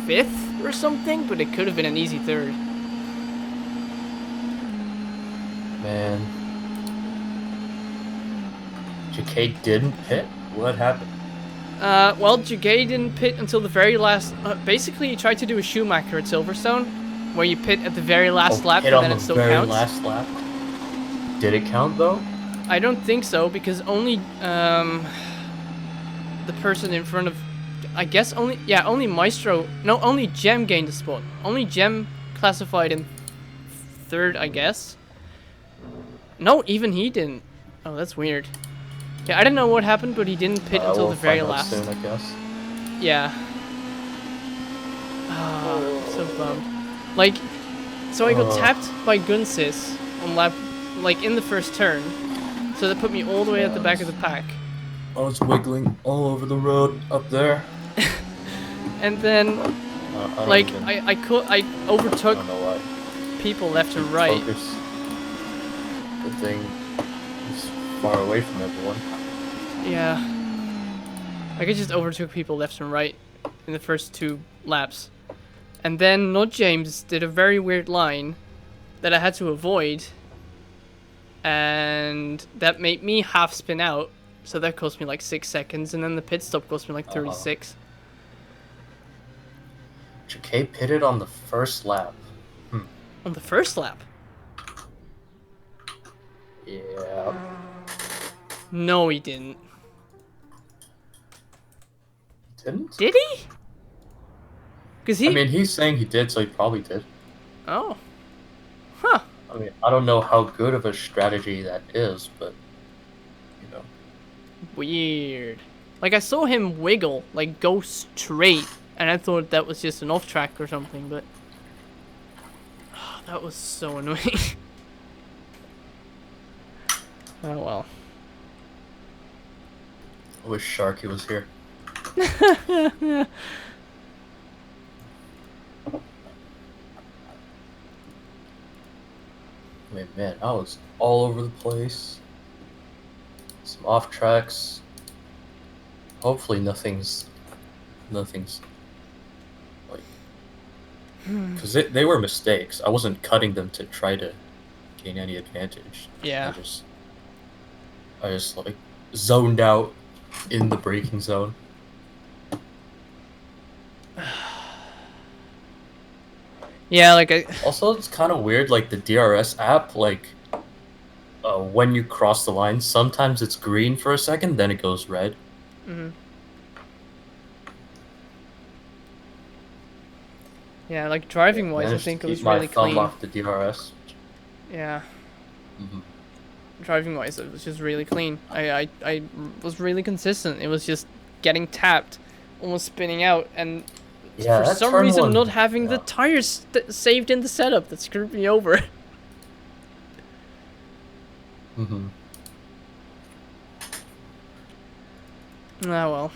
5th or something, but it could have been an easy 3rd. Man. JK didn't pit? What happened? Well, JK didn't pit until the very last... basically, he tried to do a Schumacher at Silverstone, where you pit at the very last lap and then it still counts. Very last lap? Did it count, though? I don't think so, because only, the person in front of... I guess only... Yeah, only Maestro... No, only Gem gained a spot. Only Gem classified in 3rd, I guess. No, even he didn't. Oh, that's weird. Yeah, I don't know what happened, but he didn't pit until the very last. Soon, I guess. Yeah. Oh, I'm so bummed. Like, so I got tapped by Gunsis on lap, like in the first turn. So that put me all the way at the back of the pack. I was wiggling all over the road up there. And then, like, I overtook people left and right. Good thing it's far away from everyone. Yeah. Like, I just overtook people left and right in the first 2 laps. And then Not James did a very weird line that I had to avoid. And that made me half spin out. So that cost me like 6 seconds. And then the pit stop cost me like 36. JK pitted on the first lap. On the first lap? Yeah. No, he didn't. Didn't? Did he? Because he... I mean, he's saying he did, so he probably did. Oh. Huh. I mean, I don't know how good of a strategy that is, but, you know. Weird. Like, I saw him wiggle, like, go straight, and I thought that was just an off-track or something, but... Oh, that was so annoying. Oh, well. I wish Sharky was here. I mean, man, I was all over the place. Some off tracks. Hopefully nothing's like, because they were mistakes. I wasn't cutting them to try to gain any advantage. Yeah. I just like zoned out in the braking zone. Yeah, like Also, it's kind of weird, like the DRS app, like when you cross the line, sometimes it's green for a second, then it goes red. Mm-hmm. Yeah, like driving wise, I think it was really clean. Thumb off the DRS. Yeah. Driving wise, it was just really clean. I was really consistent. It was just getting tapped, almost spinning out, and yeah, for some reason not having the tires saved in the setup that screwed me over. Mm-hmm. Ah, well.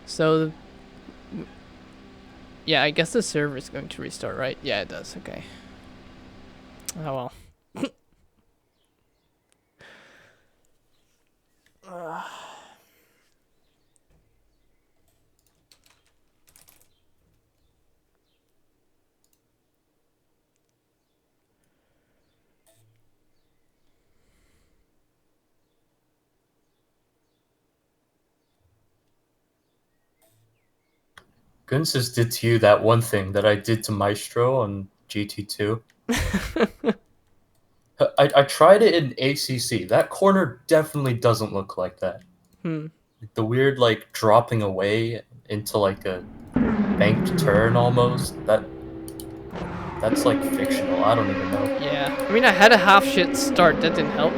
So, yeah, I guess the server is going to restart, right? Yeah, it does. Okay. Oh, well. Gunsis did to you that one thing that I did to Maestro on GT2. I tried it in ACC. That corner definitely doesn't look like that. the weird like dropping away into like a banked turn almost. That's like fictional. I don't even know. Yeah. I mean, I had a half shit start. That didn't help.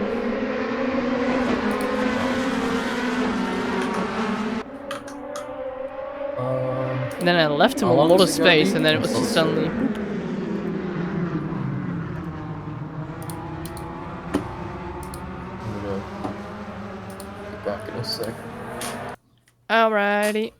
And then I left him How a long lot is of it gonna be? space, and then it I'm was so just sorry. suddenly boop. I'm gonna be back in a sec. Alrighty.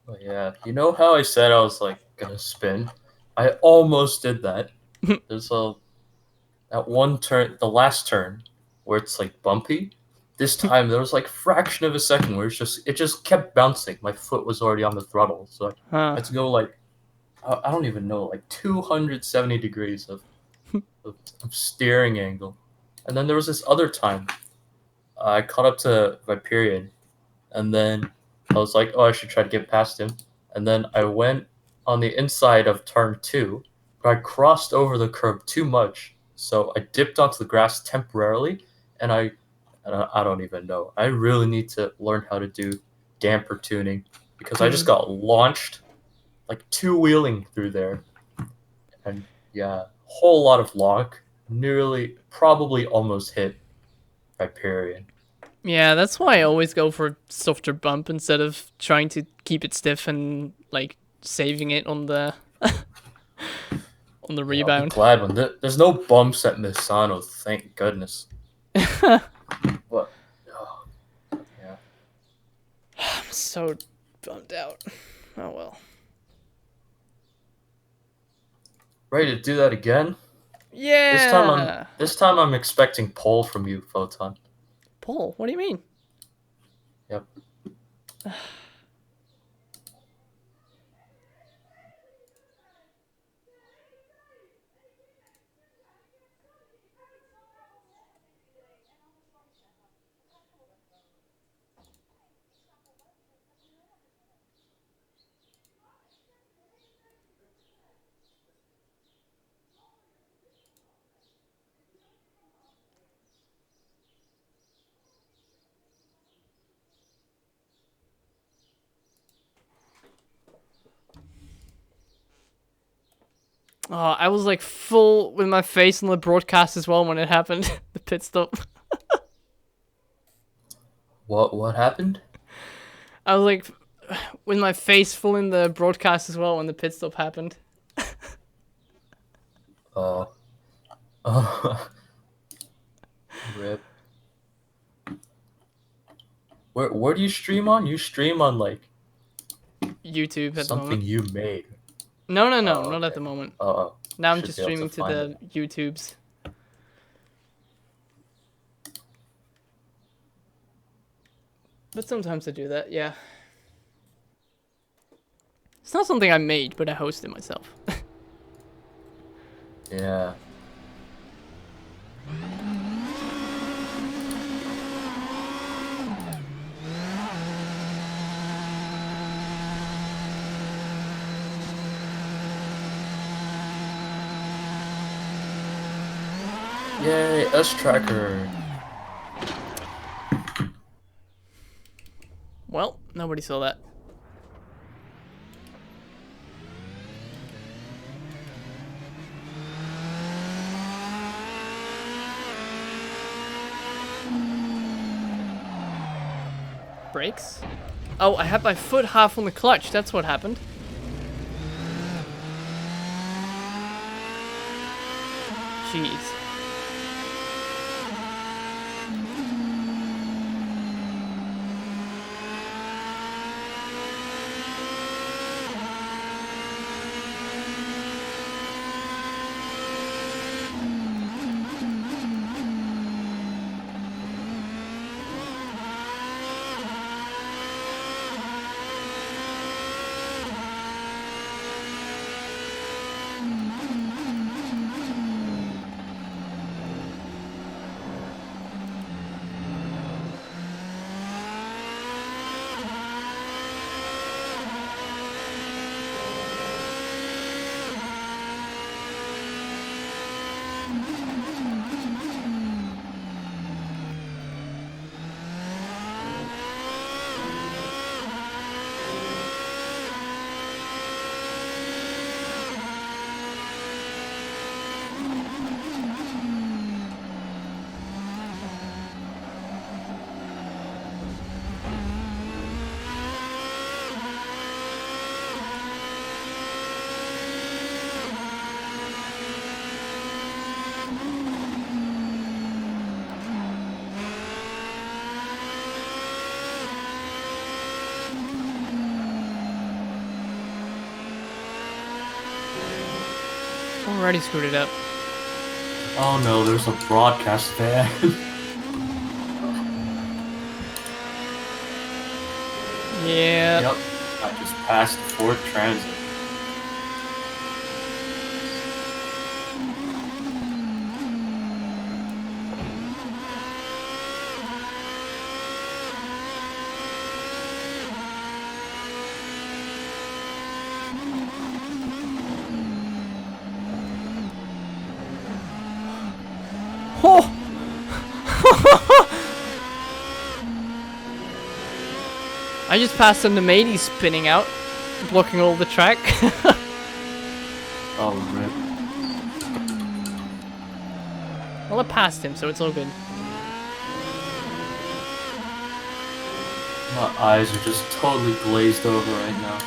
Oh, yeah, you know how I said I was like gonna spin? I almost did that. There's a that one turn, the last turn, where it's like bumpy. This time there was like fraction of a second where it just kept bouncing. My foot was already on the throttle, so I Huh. had to go like I don't even know, like 270 degrees of steering angle. And then there was this other time I caught up to Viperion, and then I was like, oh, I should try to get past him. And then I went on the inside of turn two, but I crossed over the curb too much, so I dipped onto the grass temporarily, and I don't even know. I really need to learn how to do damper tuning because I just got launched like two wheeling through there, and yeah, whole lot of lock, nearly, probably almost hit Hyperion. Yeah, that's why I always go for softer bump instead of trying to keep it stiff and like saving it on the on the Yeah, I'll be rebound. glad when there's no bumps at Misano, thank goodness. But oh, yeah, I'm so bummed out. Oh well. ready to do that again? Yeah. This time I'm expecting pole from you, Photon. Paul, what do you mean? Yep. Oh, I was like full with my face on the broadcast as well when it happened. The pit stop. What happened? I was like with my face full in the broadcast as well when the pit stop happened. Oh. Oh. Rip. Where do you stream on? You stream on like YouTube at the something moment. you made. No, Oh, not at okay. the moment. Oh, Now I'm should just be able to streaming to find it. the YouTubes. But sometimes I do that, yeah. It's not something I made, but I hosted myself. Yeah. Yay, S Tracker. Well, nobody saw that. Brakes? Oh, I had my foot half on the clutch. That's what happened. Jeez. Already screwed it up. Oh no, there's a broadcast van. Yeah. Yep, I just passed Ford Transit. Oh! I just passed him, the Matey spinning out, blocking all the track. Oh, rip. Well, I passed him, so it's all good. My eyes are just totally glazed over right now.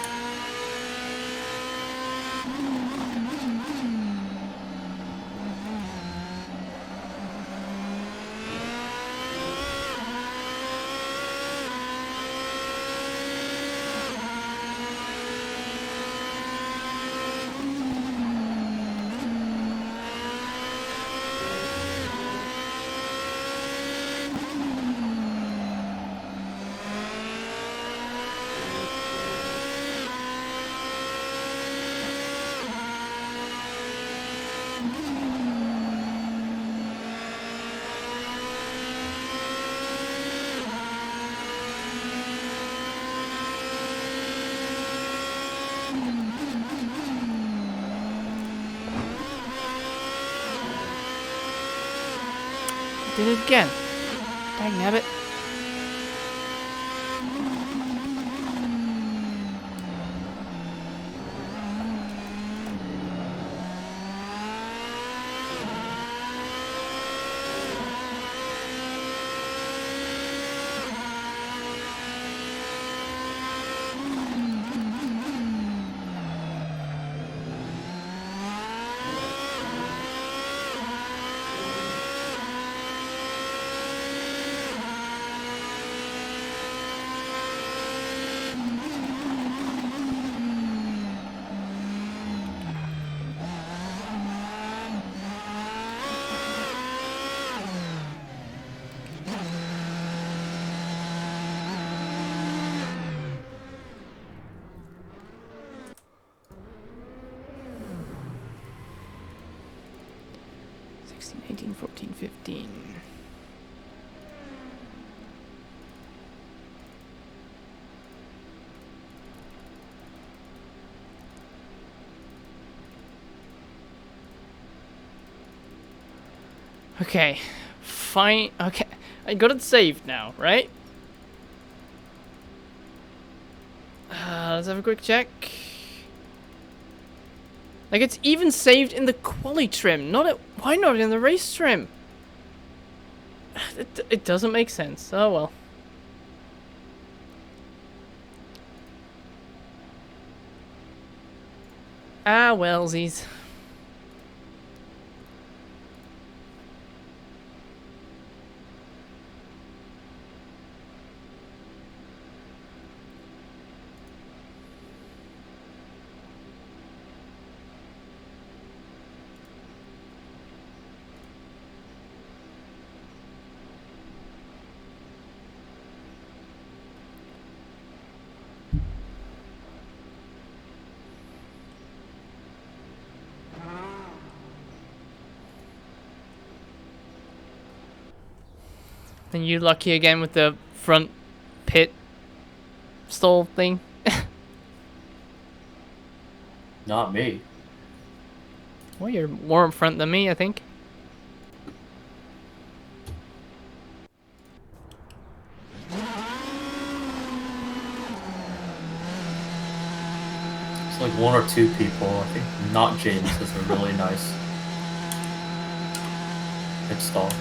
Did it again. Dang nabbit. '18, 14, 15. Okay, fine. Okay, I got it saved now, right? Let's have a quick check. Like, it's even saved in the quali trim, why not in the race trim? It doesn't make sense. Oh well. Ah, wellsies. And you lucky again with the front pit stall thing. Not me. Well, you're more up front than me, I think. It's like 1 or 2 people. I think not James has a really nice pit stall.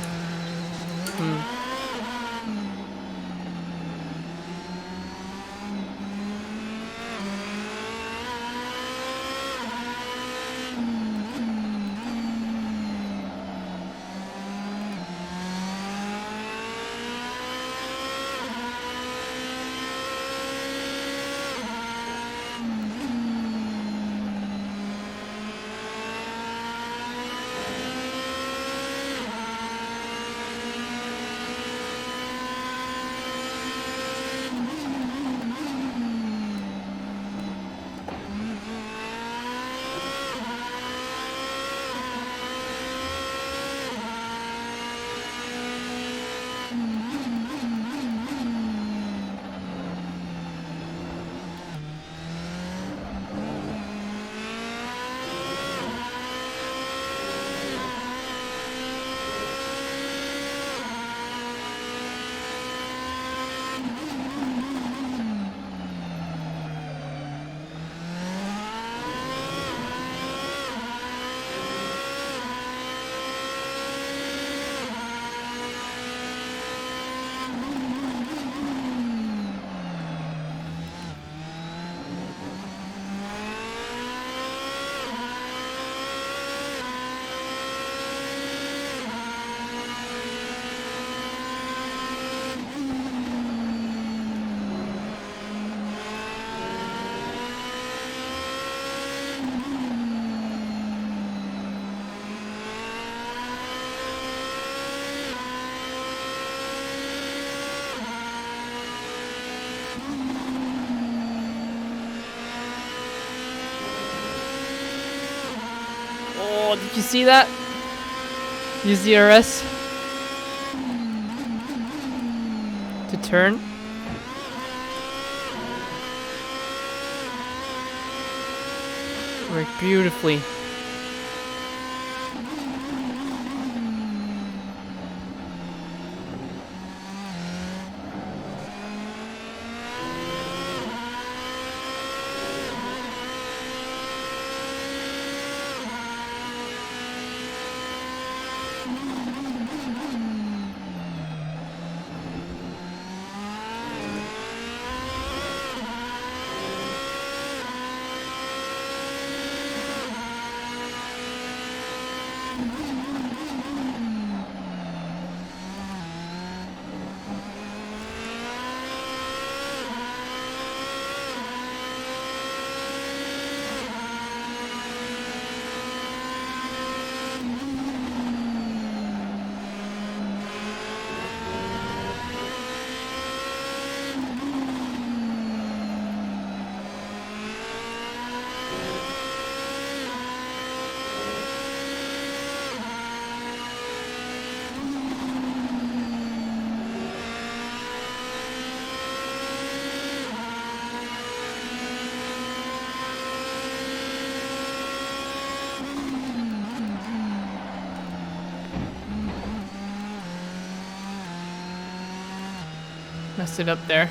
Oh, did you see that? Use the RS to turn. Worked beautifully. Messed it up there.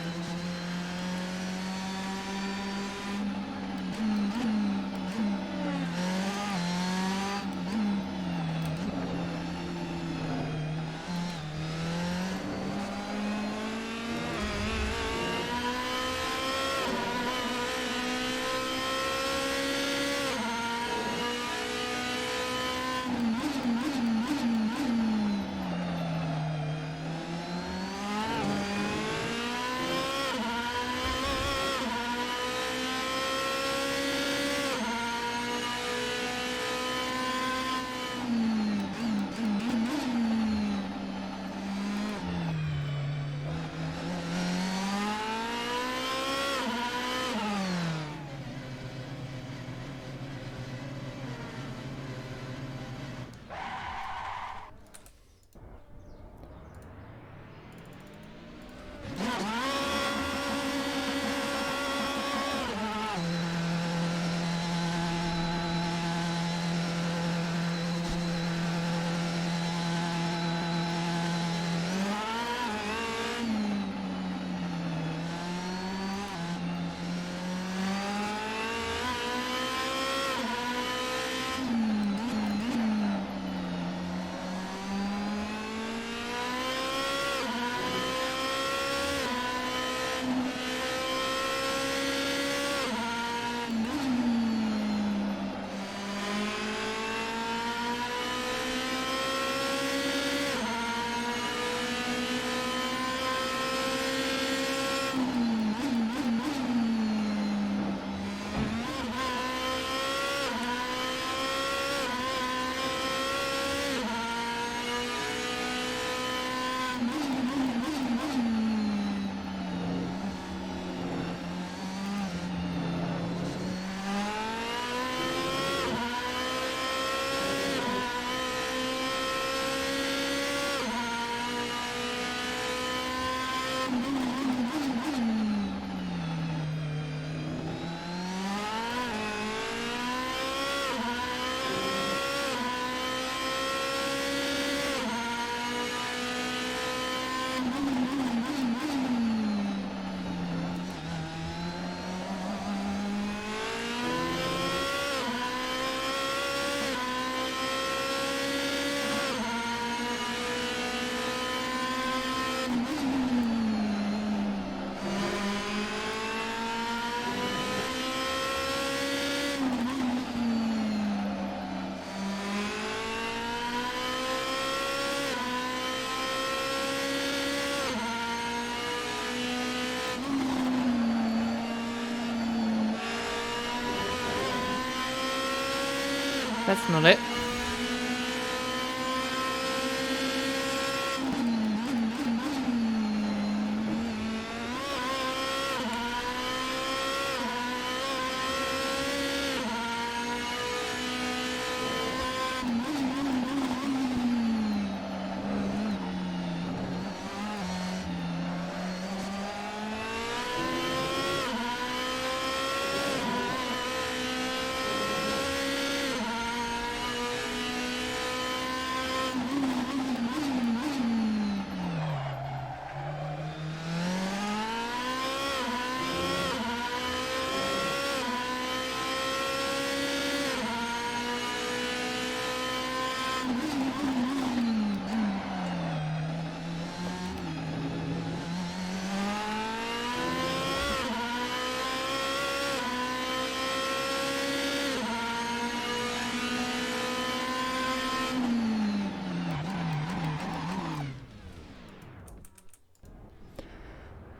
That's not it.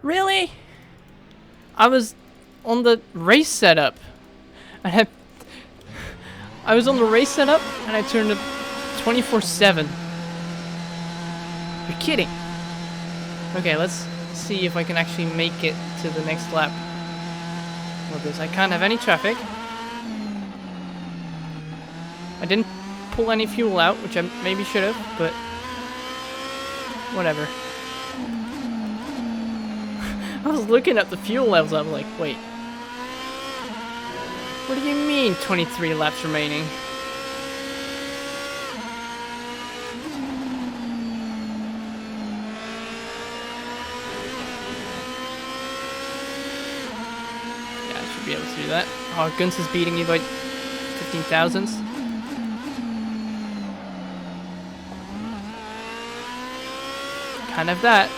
Really? I was on the race setup. I was on the race setup and I turned it 24/7. You're kidding. Okay, let's see if I can actually make it to the next lap with this. I can't have any traffic. I didn't pull any fuel out, which I maybe should have, but whatever. I was looking at the fuel levels, I was like, wait. What do you mean 23 laps remaining? Yeah, I should be able to do that. Oh, Guns is beating me by 15 thousandths. Can't have that.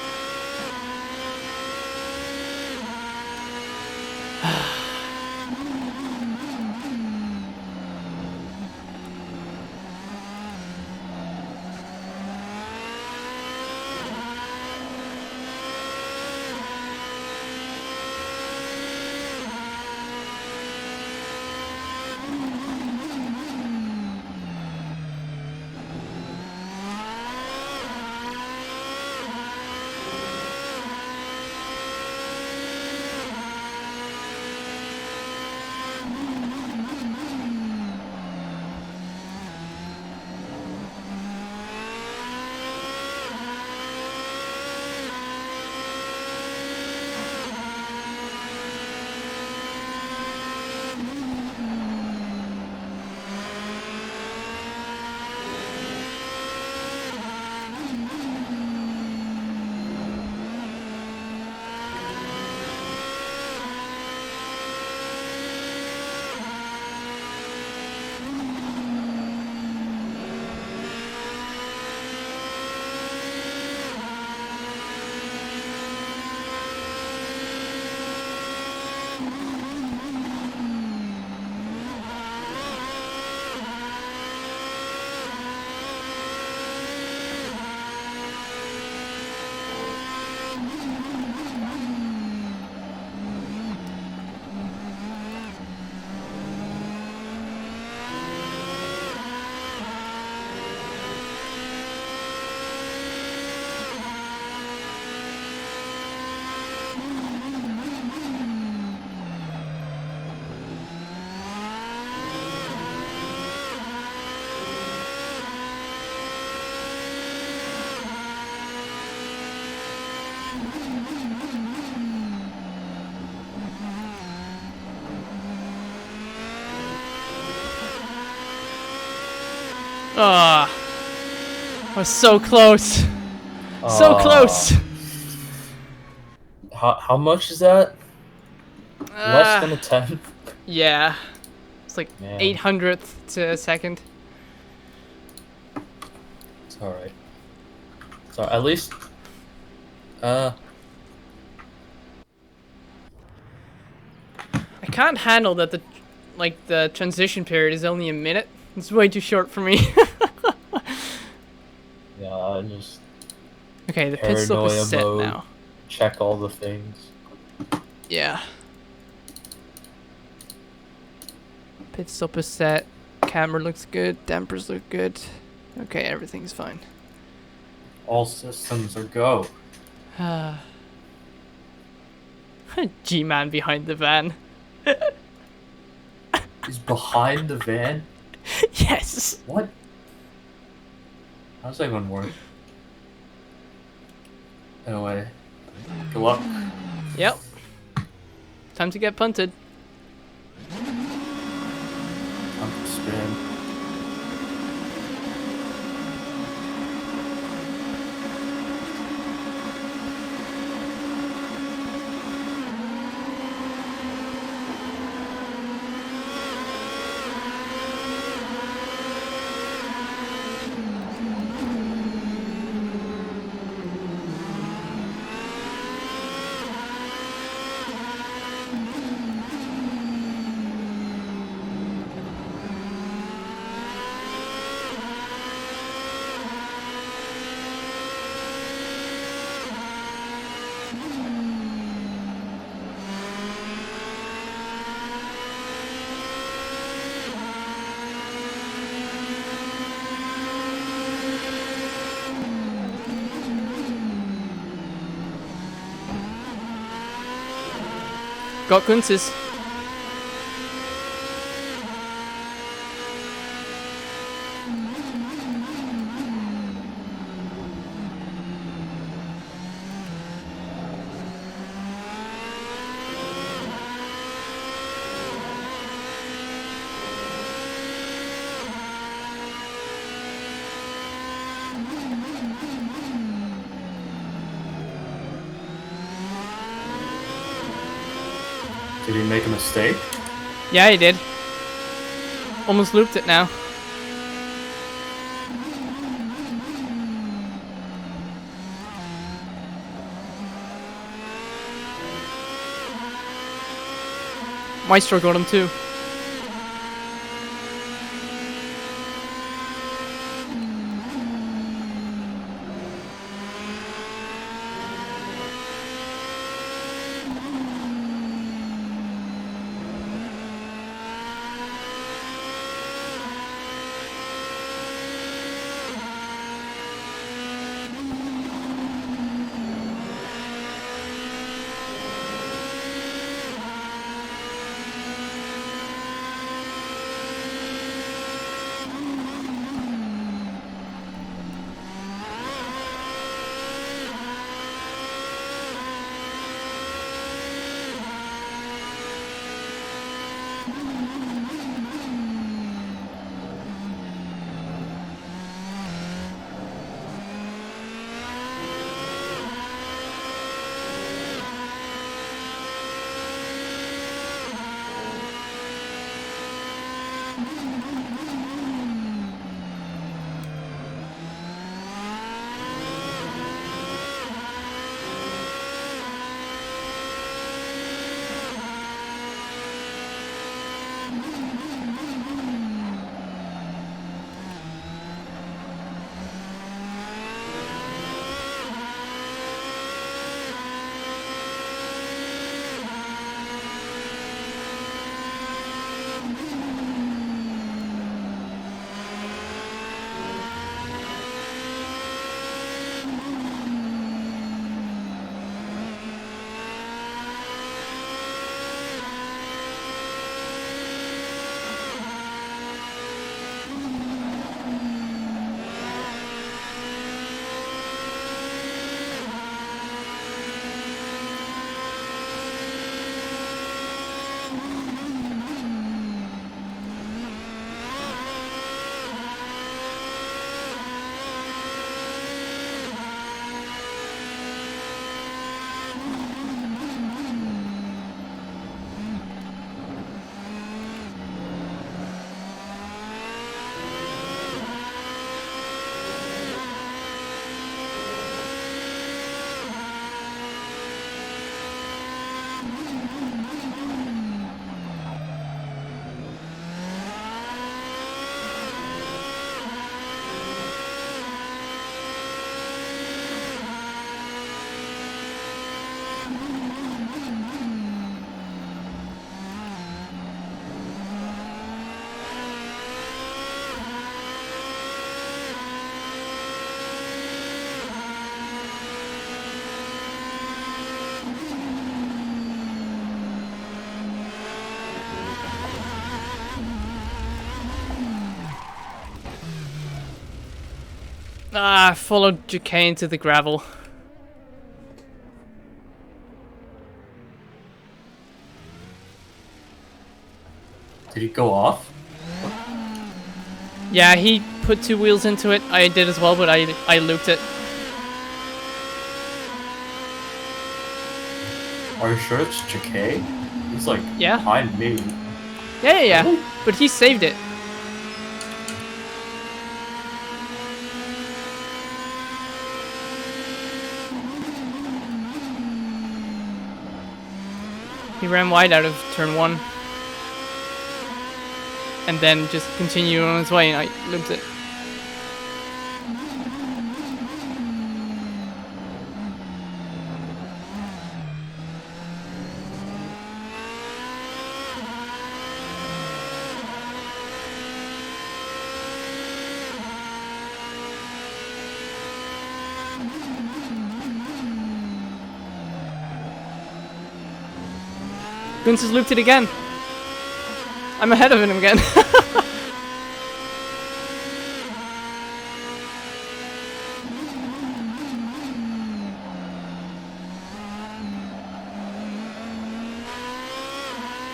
Ah, I was so close. So close. How much is that? Less than a tenth? Yeah. It's like Man. 800th to a second. It's alright. So at least I can't handle that the transition period is only a minute. It's way too short for me. yeah, I just Okay, the pit stop is set mode. now. Check all the things. Yeah. Pit stop is set. Camera looks good. Dampers look good. Okay, everything's fine. All systems are go. G-Man behind the van. He's behind the van? Yes. What? How's that gonna work? Anyway, good luck. Yep. Time to get punted. I'm to spin. Got Kunzes. Did he make a mistake? Yeah, he did. Almost looped it now. Maestro got him too. Ah, I followed JK into the gravel. Did he go off? Yeah, he put 2 wheels into it. I did as well, but I looped it. Are you sure it's JK? He's like Yeah. behind me. Yeah. Really? But he saved it. He ran wide out of turn 1. And then just continued on his way, and I looped it. Gunz has looped it again. I'm ahead of him again.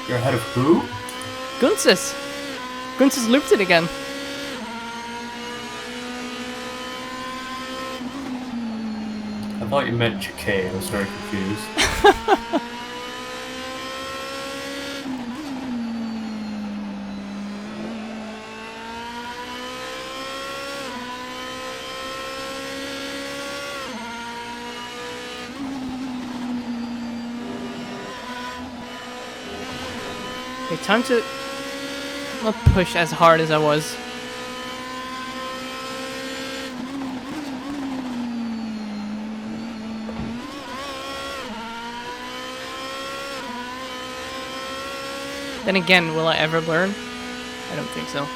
You're ahead of who? Gunz has looped it again. I thought you meant JK. I was very confused. Okay, time to not push as hard as I was. Then again, will I ever learn? I don't think so.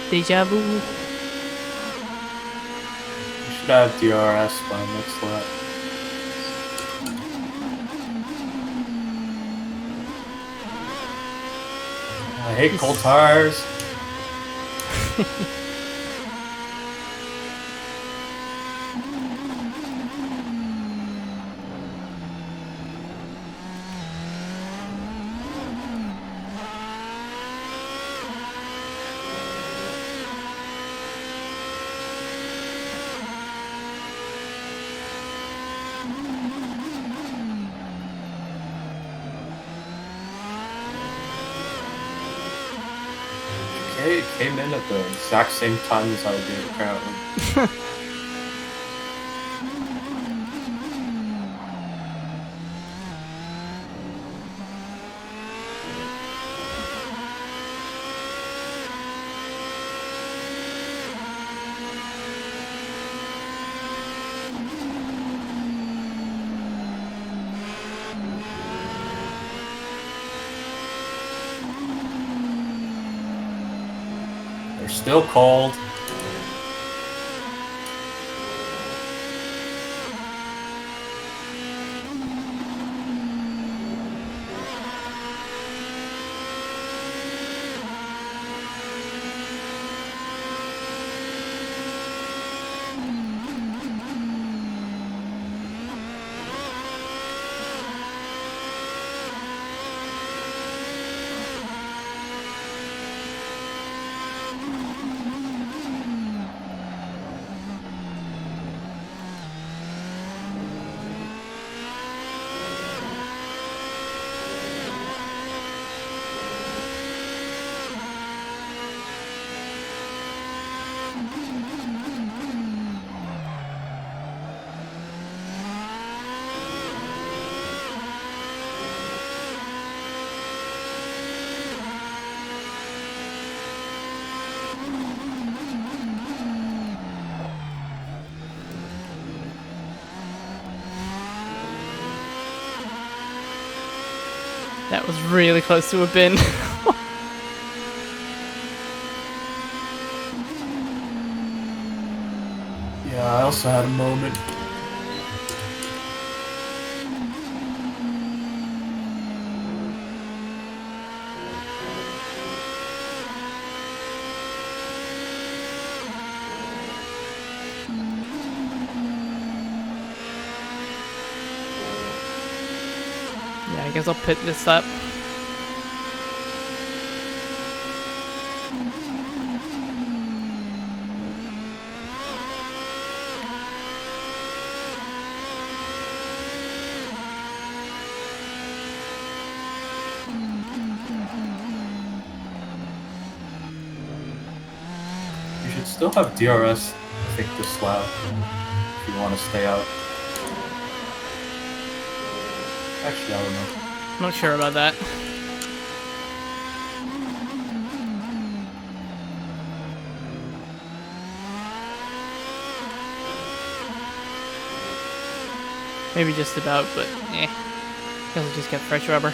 Deja vu. You should have DRS by next lap. I hate cold tires. It came in at the exact same time as I did, apparently. They're still cold. That was really close to a bin. Yeah, I also had a moment. Yeah, I guess I'll pit this up. You should still have DRS, I think, this lap, if you want to stay out. Actually, I don't know. I'm not sure about that. Maybe just about, but eh. Guess I'll just get fresh rubber.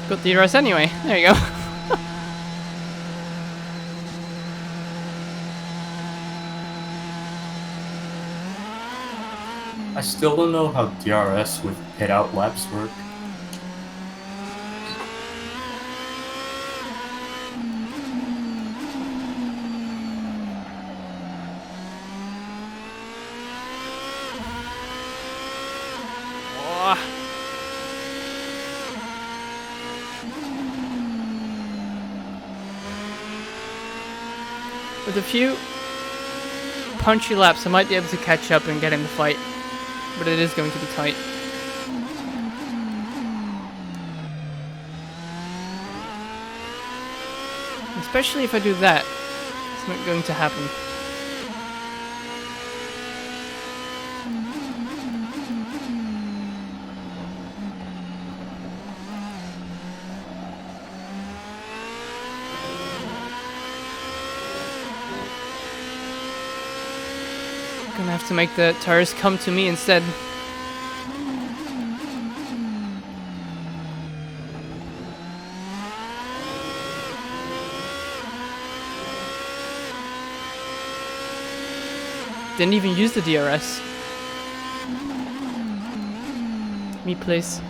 Got the DRS anyway. There you go. I still don't know how DRS with pit out laps work. With a few punchy laps, I might be able to catch up and get in the fight, but it is going to be tight. Especially if I do that, it's not going to happen. Gonna have to make the tires come to me instead. Didn't even use the DRS. Me, please.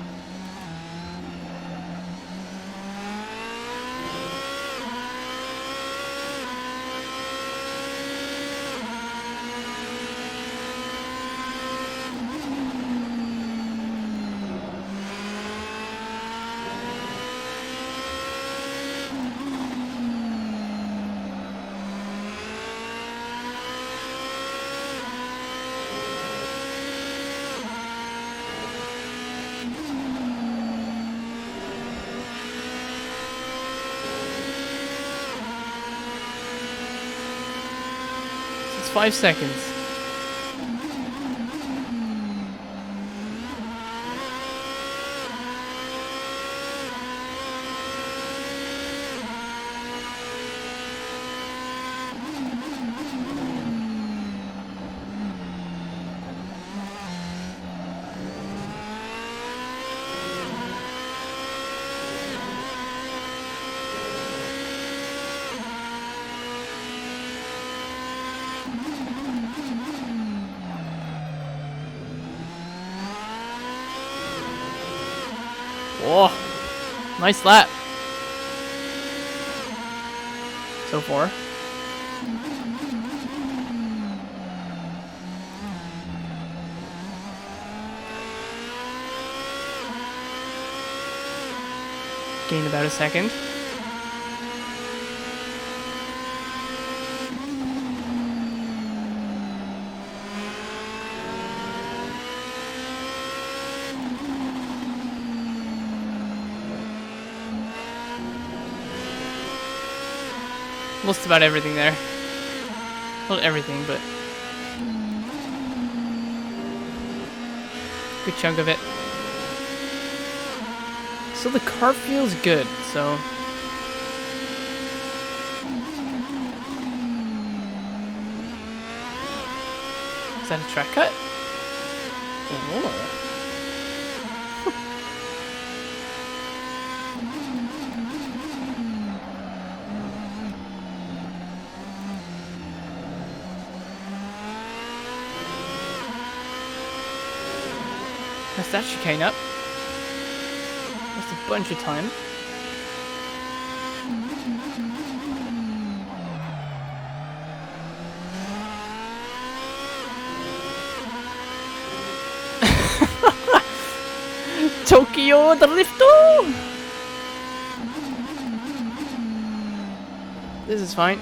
It's 5 seconds. Whoa, nice lap so far. Gained about a second. Lost about everything there. Not everything, but good chunk of it. So the car feels good, so is that a track cut? Oh. That's that chicane up. That's a bunch of time. Tokyo Drifto! This is fine.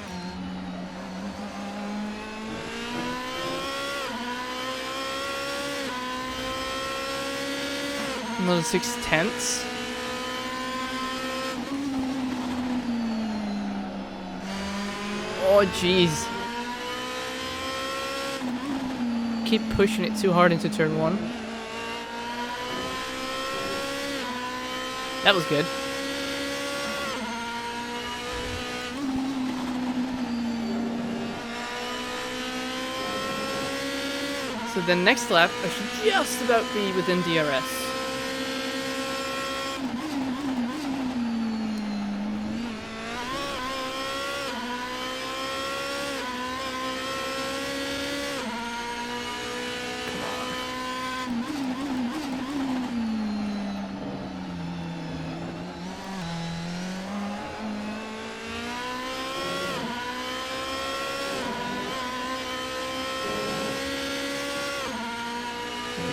Another 6/10. Oh jeez. Keep pushing it too hard into turn 1. That was good. So the next lap, I should just about be within DRS.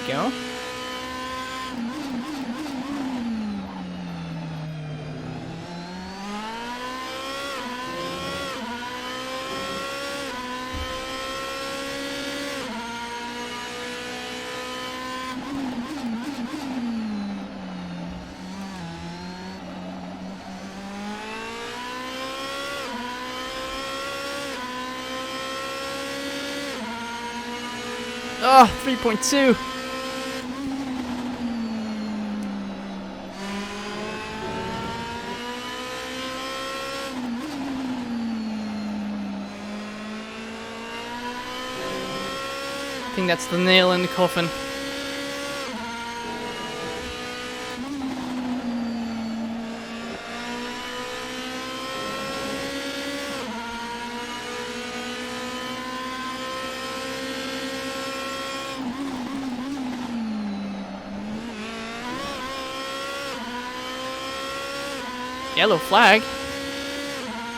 Go. Oh, 3.2. think that's the nail in the coffin. Yellow flag?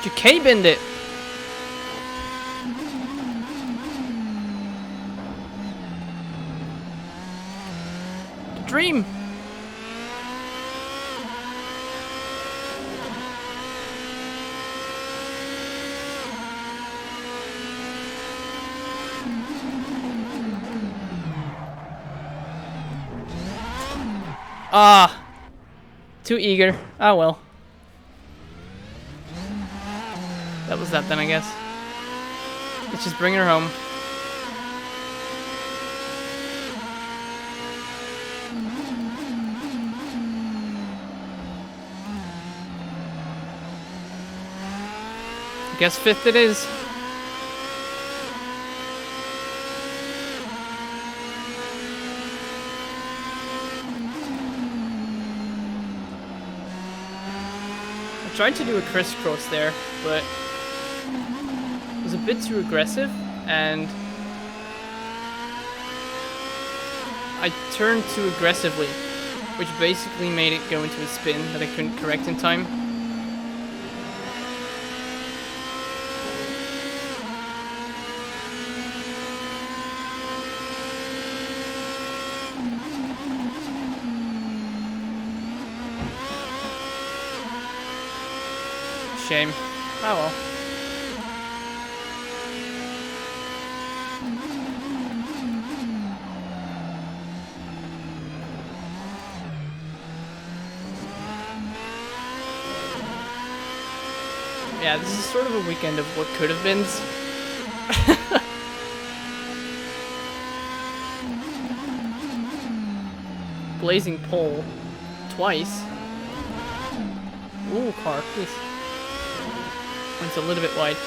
You K-binned it! The dream! Ah! Too eager. Ah well. That was that then, I guess. Let's just bring her home. I guess 5th it is. I tried to do a crisscross there, but it was a bit too aggressive, and I turned too aggressively, which basically made it go into a spin that I couldn't correct in time. Shame. Oh well. Yeah, this is sort of a weekend of what could have been. Blazing pole. Twice. Ooh, car, please. Went a little bit wide.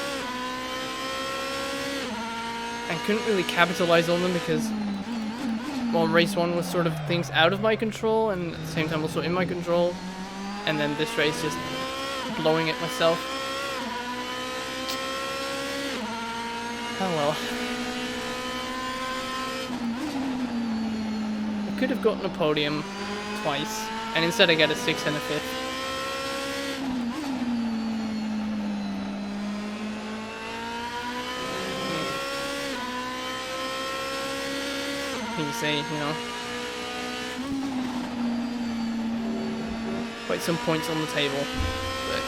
I couldn't really capitalize on them because, well, race 1 was sort of things out of my control and at the same time also in my control. And then this race just blowing it myself. Oh well. I could have gotten a podium twice, and instead I get a 6th and a 5th. Can you say, you know? Quite some points on the table, but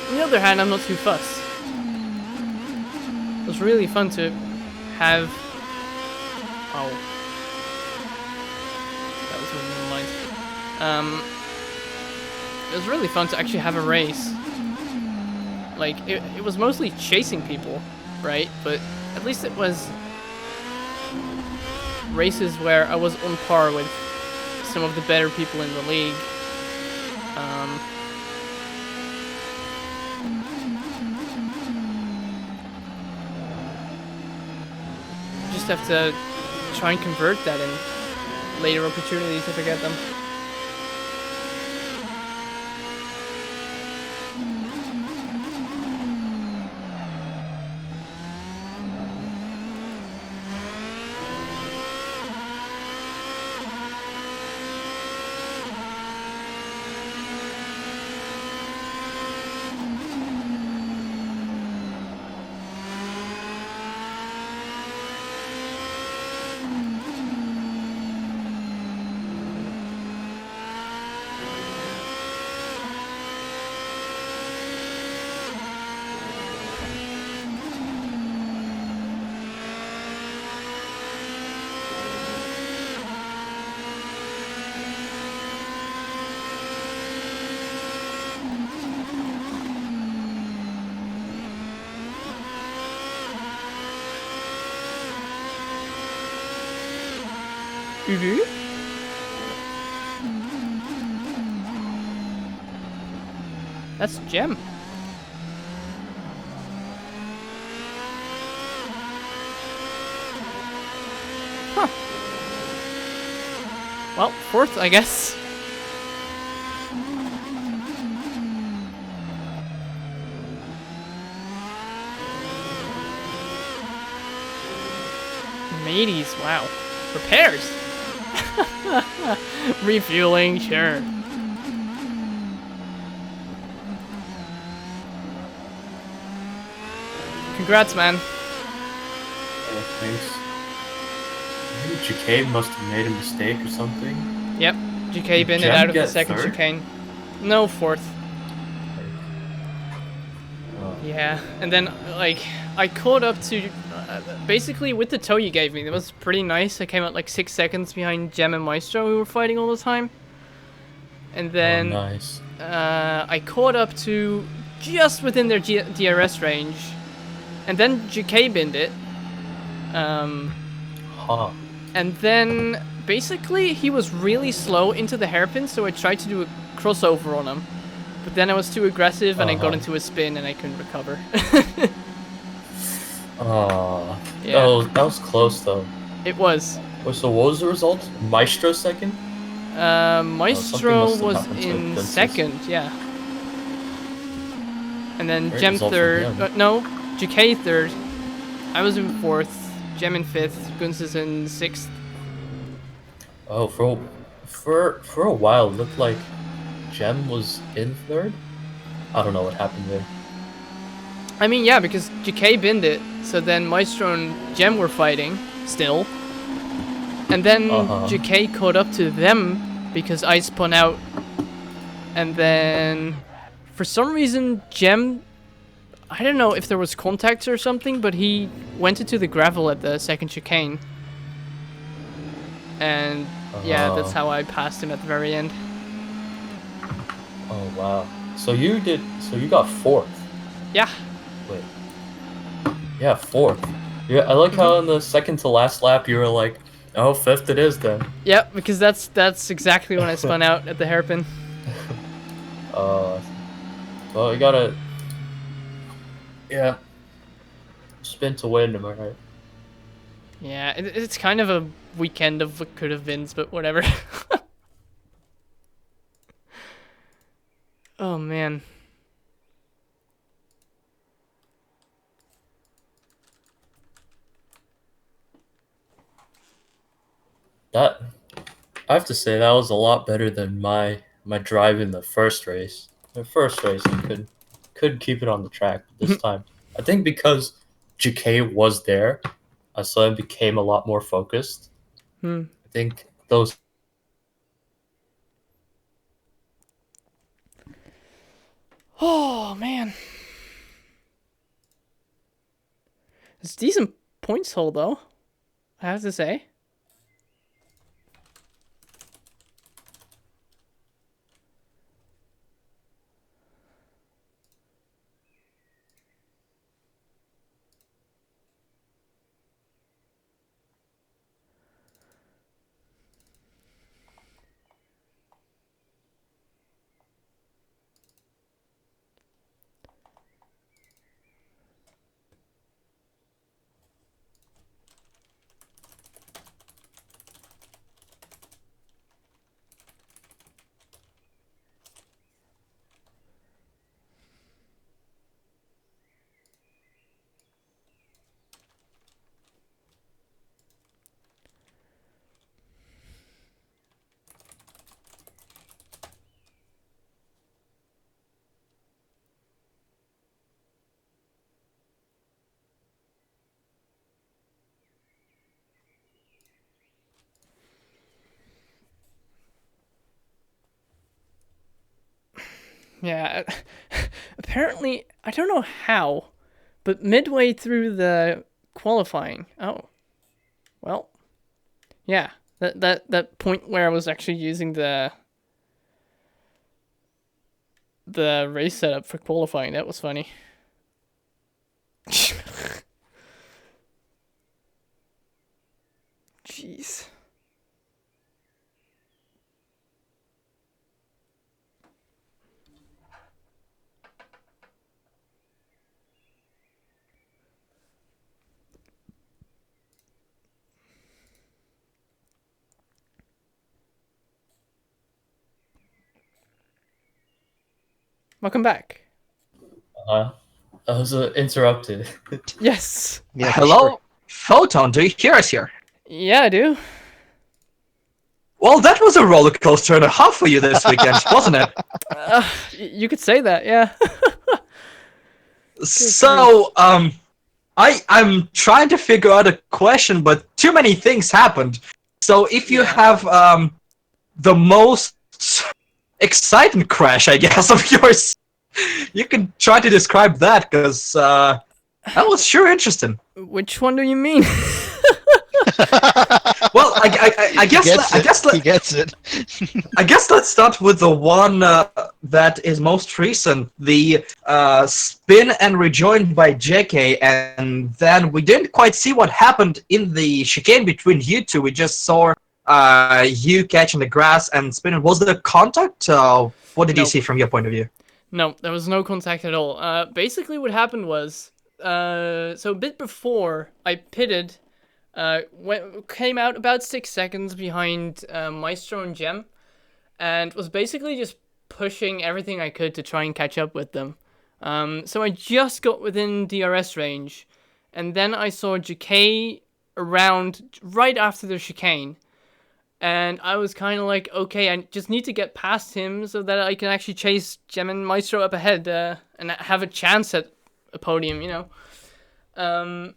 on the other hand, I'm not too fussed. It was really fun to have. Oh, that was really light. It was really fun to actually have a race. Like it was mostly chasing people, right? But at least it was races where I was on par with some of the better people in the league. Just have to try and convert that in later opportunities if I get them. Ubu? That's Gem. Well, fourth, I guess. Mateys, wow. Repairs. Refueling, sure. Congrats, man. Oh, thanks. I think Chicane must have made a mistake or something. Yep, GK binned it Jem out of the get second third? chicane. No, fourth. Oh. Yeah, and then, like, I caught up to... basically, with the tow you gave me, that was pretty nice. I came out, like, 6 seconds behind Jem and Maestro, who were fighting all the time. And then... Oh, nice. I caught up to just within their DRS range. And then GK binned it. Huh. And then, basically, he was really slow into the hairpin, so I tried to do a crossover on him. But then I was too aggressive, and I got into a spin, and I couldn't recover. Oh. Yeah. That was close, though. It was. Wait, so what was the result? Maestro second? Maestro must have was happened to in Princess. second, yeah. And then Great Jem result for third. him. No, GK third. I was in fourth. Jem in fifth. Guns is in sixth. Oh, for a while, it looked like Jem was in third. I don't know what happened there. I mean, yeah, because GK binned it, so then Maestro and Jem were fighting, still. And then GK caught up to them, because I spun out. And then, for some reason, Jem... I don't know if there was contacts or something, but he went into the gravel at the second chicane. And, yeah, that's how I passed him at the very end. Oh, wow. So you got fourth. Yeah. Wait. Yeah, fourth. Yeah, I like how in the second to last lap you were like, oh, fifth it is then. Yep, because that's exactly when I spun out at the hairpin. Well, you gotta... Yeah. Spin to win, am I right? Yeah, it's kind of a weekend of what could have beens, but whatever. Oh, man. That... I have to say, that was a lot better than my drive in the first race. The first race, I could keep it on the track. But this time, I think because GK was there, I suddenly became a lot more focused. I think those... Oh, man. It's a decent points haul, though, I have to say. Yeah, apparently, I don't know how, but midway through the qualifying, well, yeah, that point where I was actually using the race setup for qualifying, that was funny. Jeez. Welcome back. I was interrupted. Yes. Yeah, for Hello, sure. Photon. Do you hear us here? Yeah, I do. Well, that was a roller coaster and a half for you this weekend, wasn't it? You could say that, yeah. So, I'm trying to figure out a question, but too many things happened. So, if you Yeah. have the most exciting crash, I guess, of yours, you can try to describe that, because that was sure interesting. Which one do you mean? Well, I He guess gets I it. guess He gets it. I guess let's start with the one that is most recent, the spin and rejoin by JK, and then we didn't quite see what happened in the chicane between you two. We just saw you catching the grass and spinning. Was there contact? What did you Nope. see from your point of view? No, there was no contact at all. Basically what happened was, so a bit before I pitted, came out about 6 seconds behind Maestro and Gem, and was basically just pushing everything I could to try and catch up with them. So I just got within DRS range, and then I saw JK around right after the chicane. And I was kind of like, okay, I just need to get past him so that I can actually chase Gem and Maestro up ahead and have a chance at a podium, you know?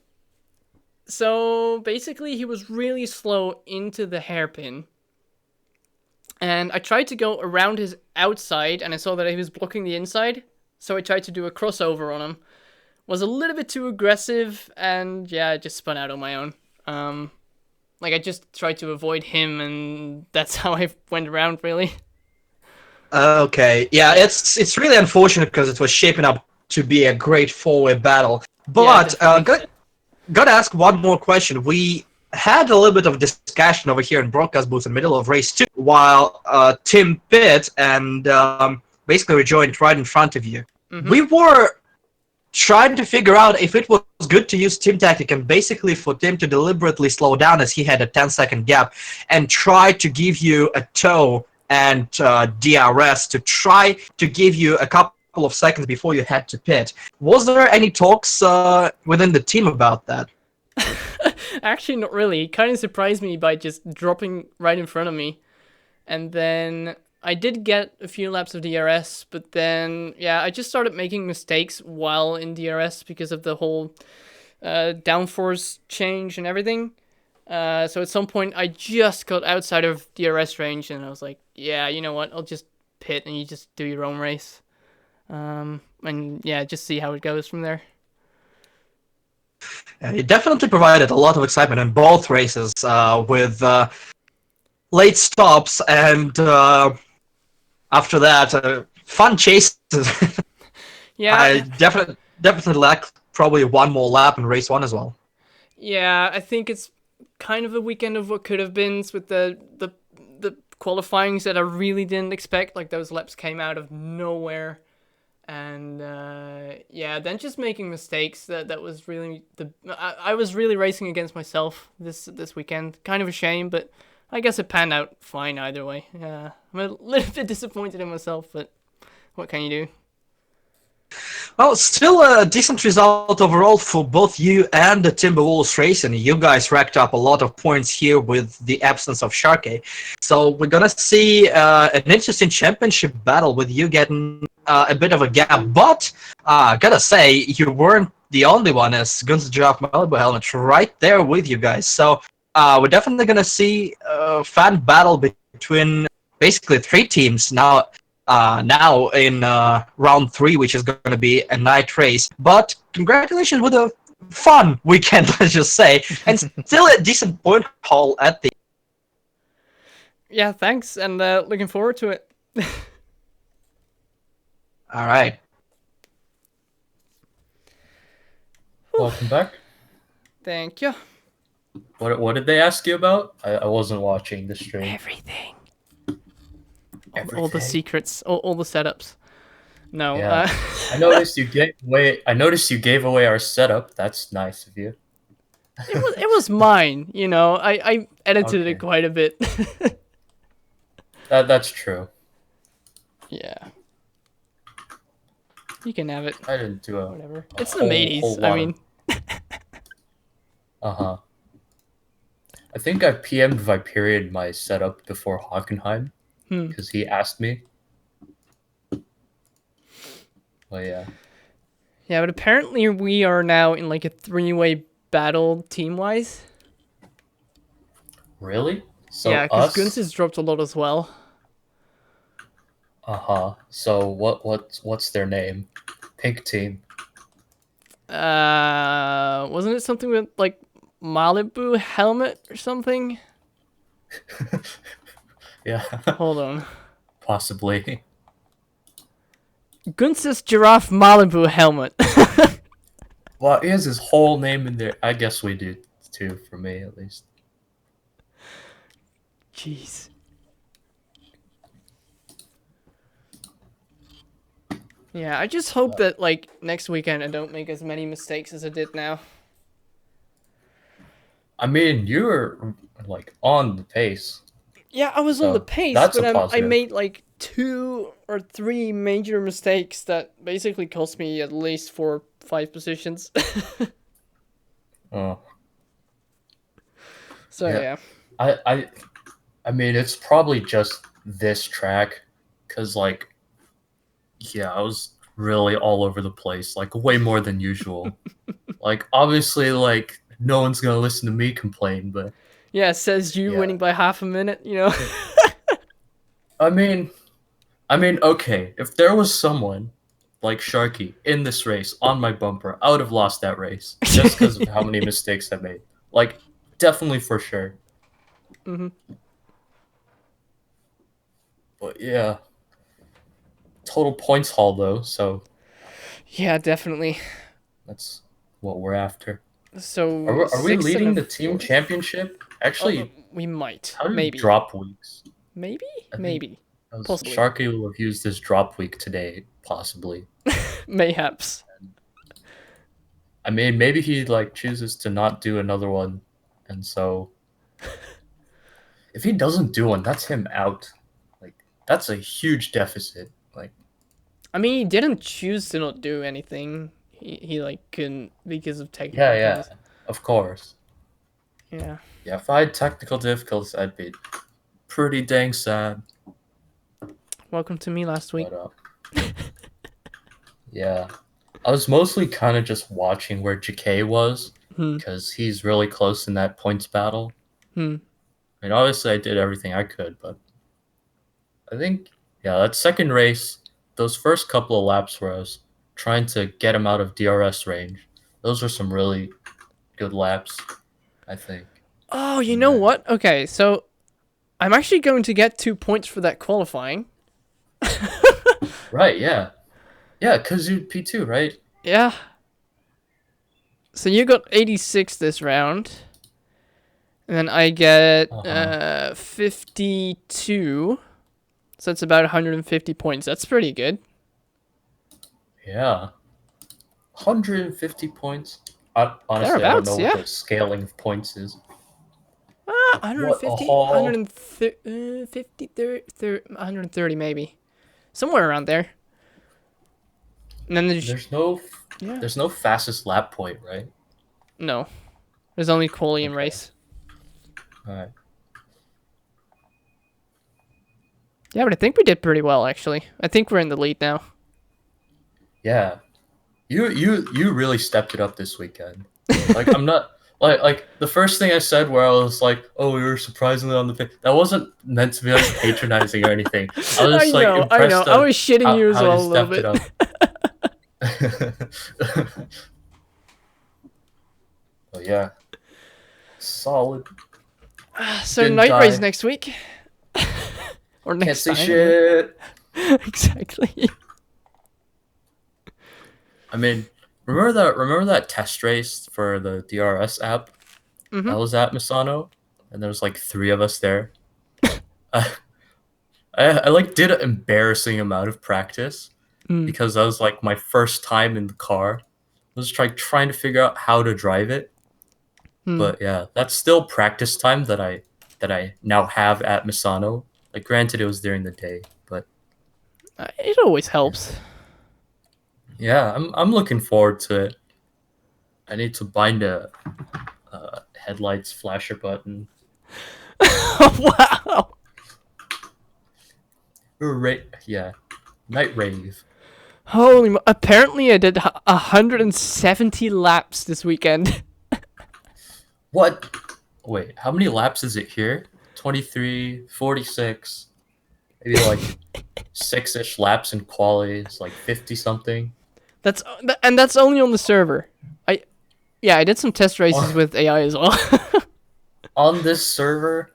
So basically, he was really slow into the hairpin. And I tried to go around his outside, and I saw that he was blocking the inside. So I tried to do a crossover on him. Was a little bit too aggressive, and yeah, I just spun out on my own. Like, I just tried to avoid him, and that's how I went around, really. Okay, yeah, it's really unfortunate because it was shaping up to be a great four-way battle. Yeah, But definitely. gotta ask one more question. We had a little bit of discussion over here in broadcast booth in the middle of race 2, while Tim pit and basically rejoined right in front of you. Mm-hmm. We were trying to figure out if it was good to use Tim tactic and basically for Tim to deliberately slow down as he had a 10-second gap and try to give you a tow and DRS to try to give you a couple of seconds before you had to pit. Was there any talks within the team about that? Actually, not really. It kind of surprised me by just dropping right in front of me. And then I did get a few laps of DRS, but then, yeah, I just started making mistakes while in DRS because of the whole downforce change and everything. So at some point, I just got outside of DRS range, and I was like, yeah, you know what, I'll just pit and you just do your own race. And yeah, just see how it goes from there. It definitely provided a lot of excitement in both races with late stops and after that, fun chases. Yeah, I definitely lack probably one more lap in race 1 as well. yeah, I think it's kind of a weekend of what could have been with the qualifyings that I really didn't expect. Like, those laps came out of nowhere. And yeah, then just making mistakes. That was really I was really racing against myself this weekend. Kind of a shame, but I guess it panned out fine either way. I'm a little bit disappointed in myself, but what can you do? Well, still a decent result overall for both you and the Timberwolves racing. You guys racked up a lot of points here with the absence of Sharkey. So we're gonna see an interesting championship battle with you getting a bit of a gap. But gotta say, you weren't the only one, as Guns Giraffe Malibu Helmet right there with you guys. So we're definitely gonna see a fan battle between basically 3 teams now. Now in round 3, which is going to be a night race. But congratulations with a fun weekend, let's just say, and still a decent point haul at the. Yeah, thanks, and looking forward to it. All right. Welcome back. Thank you. What did they ask you about? I wasn't watching the stream. Everything. All the Everything. secrets, all the setups. No. Yeah. I noticed you gave away our setup. That's nice of you. It was mine, you know. I edited Okay. it quite a bit. That's true. Yeah. You can have it. I didn't do Whatever. a It's the mateys. whole I lot mean, Uh-huh. I think I PM'd Viperian my setup before Hockenheim because he asked me. But yeah. yeah, but apparently we are now in like a 3-way battle team-wise. Really? So Yeah, because us? Gunz has dropped a lot as well. Uh-huh. So what's their name? Pink team. Wasn't it something with like Malibu helmet or something? Yeah. Hold on. Possibly. Gunz's giraffe Malibu helmet. Well, he has his whole name in there. I guess we do too, for me at least. Jeez. Yeah, I just hope that like next weekend I don't make as many mistakes as I did now. I mean, you were like on the pace. Yeah, I was on So, the pace, that's but a I positive. made like 2 or 3 major mistakes that basically cost me at least 4 or 5 positions. Oh. So yeah. I mean, it's probably just this track, cause like, yeah, I was really all over the place, like way more than usual. Like, obviously, like no one's gonna listen to me complain, but Yeah, it says you Yeah. winning by half a minute, you know. I mean, okay, if there was someone like Sharky in this race on my bumper, I would have lost that race just because of how many mistakes I made. Like, definitely for sure. Mhm. But yeah, total points haul though, so Yeah, definitely. that's what we're after. So Are we 6th and leading a the team 4th? championship? Actually, We might. how do you Maybe. drop weeks? Maybe? I think Maybe. Possibly. Sharky will have used his drop week today, possibly. Mayhaps. I mean, maybe he like chooses to not do another one, and so if he doesn't do one, that's him out. Like that's a huge deficit. Like I mean, he didn't choose to not do anything. He like couldn't because of technical yeah, things. of course. Yeah. Yeah, if I had technical difficulties, I'd be pretty dang sad. Welcome to me last week. But yeah, I was mostly kind of just watching where JK was because he's really close in that points battle. Hmm. I mean, obviously, I did everything I could, but I think, yeah, that second race, those first couple of laps where I was trying to get him out of DRS range, those were some really good laps, I think. Oh, you know what? Okay, so I'm actually going to get 2 points for that qualifying. Right, yeah. Yeah, because you P2, right? Yeah. So you got 86 this round. And then I get 52. So that's about 150 points. That's pretty good. Yeah. 150 points. Honestly, I don't Thereabouts, know what yeah. the scaling of points is. 150, What a haul. 150, 130 maybe. Somewhere around there. And then There's no fastest lap point, right? No. There's only quali and race. Alright. Yeah, but I think we did pretty well, actually. I think we're in the lead now. Yeah. You really stepped it up this weekend. Like I'm not like the first thing I said where I was like, "Oh, we were surprisingly on the pace." That wasn't meant to be like patronizing or anything. I was just like impressed. I was shitting you as how well you a little stepped bit. it up. Oh yeah, solid. So Didn't night die. race next week. Or Can't next say time. shit. Exactly. I mean, remember that test race for the DRS app? I was at Misano, and there was like 3 of us there. I like did an embarrassing amount of practice because that was like my first time in the car. I was trying to figure out how to drive it. But yeah, that's still practice time that I now have at Misano. Like granted it was during the day, but It always helps. Yeah, I'm looking forward to it. I need to bind a headlights flasher button. Wow. Yeah, night rave. Apparently I did 170 laps this weekend. What? Wait, how many laps is it here? 23, 46, maybe like 6-ish laps in quali. It's like 50 something. That's only on the server. I did some test races On, with AI as well. on this server,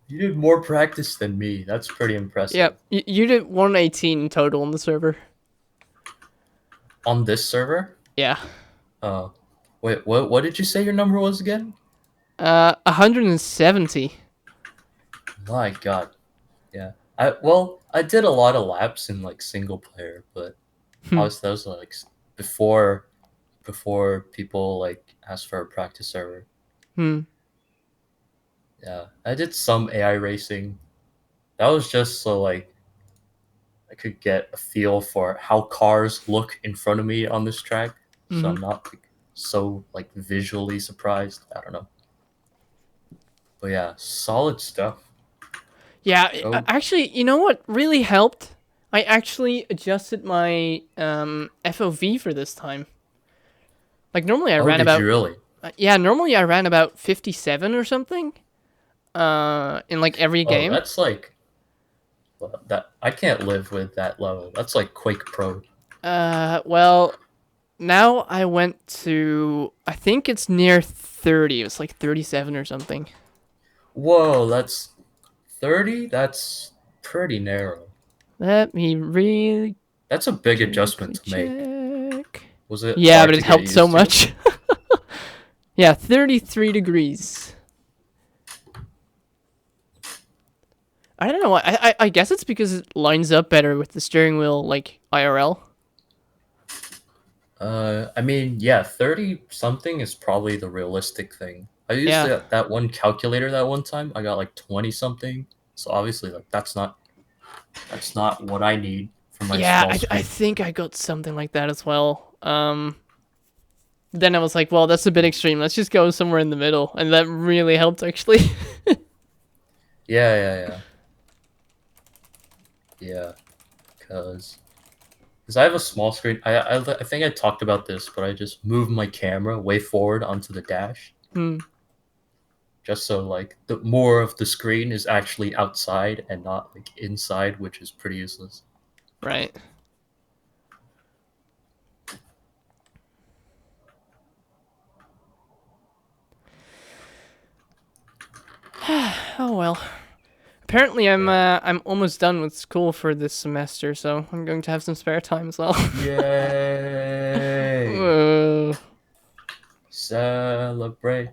you did more practice than me. That's pretty Yeah, impressive. you did 118 in total on the server. On this server? Yeah. Uh, wait, what did you say your number was again? 170. My God. Yeah. I did a lot of laps in like single player, but Hmm. obviously that was like before people like asked for a practice server. Hmm. Yeah, I did some AI racing. That was just so like I could get a feel for how cars look in front of me on this track, so Hmm. I'm not like, so like visually surprised. I don't know, but yeah, solid stuff. Yeah, Oh, actually, you know what really helped? I actually adjusted my FOV for this time. Like normally I oh, ran did you about really? normally I ran about 57 or something in like every Oh, game. that's like well, that I can't live with that level. That's like Quake Pro. Well, now I went to I think it's near 30. It was like 37 or something. Whoa, that's 30. That's pretty narrow. Let me really That's a big adjustment quickly to make. check. Was it Yeah, hard but to it get helped so used to? much. Yeah, 33 degrees. I don't know. I guess it's because it lines up better with the steering wheel, like IRL. I mean, yeah, 30 something is probably the realistic thing. I used Yeah. that one calculator that one time. I got like 20 something. So obviously like that's not what I need for my Yeah, small I screen. think I got something like that as well. Then I was like, well, that's a bit extreme. Let's just go somewhere in the middle. And that really helped, actually. Yeah, yeah, yeah. Yeah, cuz I have a small screen. I think I talked about this, but I just moved my camera way forward onto the dash Hmm. just so like the more of the screen is actually outside and not like inside, which is pretty useless. Right. Oh, well. Apparently, Yeah. I'm almost done with school for this semester, so I'm going to have some spare time as well. Yay! Whoa. Celebrate.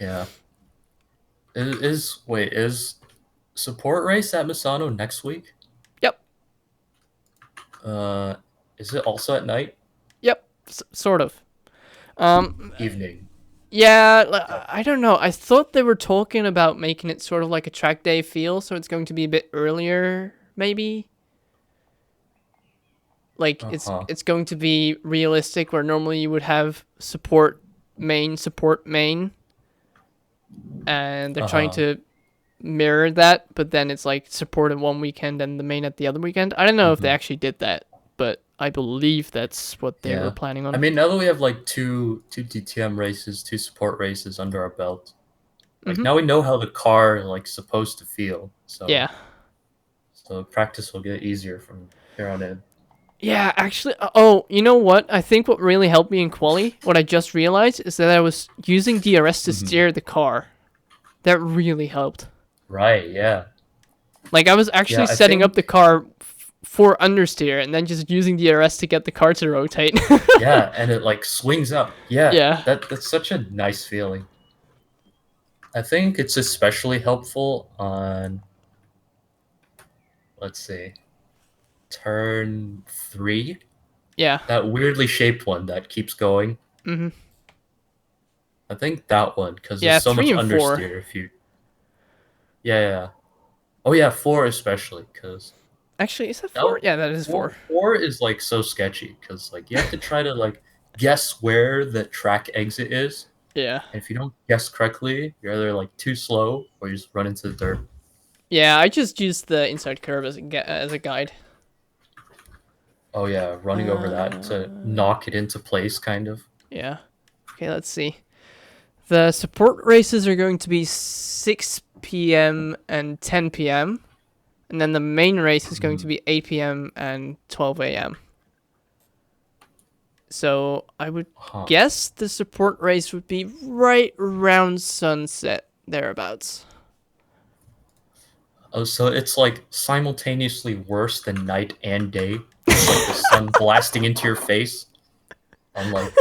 Yeah. Is support race at Misano next week? Yep. Uh, is it also at night? Yep. Sort of. Um, Evening. Yeah, Yep. I don't know. I thought they were talking about making it sort of like a track day feel, so it's going to be a bit earlier, maybe. Like Uh-huh. it's going to be realistic, where normally you would have support main, and they're trying Uh-huh. to mirror that, but then it's like support at one weekend and the main at the other weekend. I don't know if they Hmm. actually did that, but I believe that's what they were Yeah. planning I on. mean, now that we have like two DTM races, two support races under our belt, like Mhm. now we know how the car like supposed to feel. Yeah. So practice will get easier from here on in. Yeah, actually, oh, you know what? I think what really helped me in quali, what I just realized, is that I was using DRS to Hmm. steer the car. That really helped. Right. Yeah. Like, I was Yeah. actually I setting up the think. car for understeer and then just using DRS to get the car to rotate. Yeah, and it like swings up. Yeah, Yeah. that's such a nice feeling. I think it's especially helpful on, let's see, turn 3. Yeah. That weirdly shaped one that keeps going. Hmm. I think that one because Yeah, there's so 3 much and 4. understeer if you. Yeah, yeah. Oh yeah, 4 especially because Actually, is that 4? Yeah, that is 4. Four is like so sketchy because like you have to try to like guess where the track exit is, Yeah. and if you don't guess correctly, you're either like too slow or you just run into the dirt. Yeah, I just used the inside curve as a guide. Oh yeah, running over that to knock it into place, kind of. Yeah. Okay, let's see. The support races are going to be 6 p.m. and 10 p.m. And then the main race is going to be 8 p.m. and 12 a.m. So I would guess the support race would be right around sunset, thereabouts. Oh, so it's like simultaneously worse than night and day. It's like the sun blasting into your face. I'm like,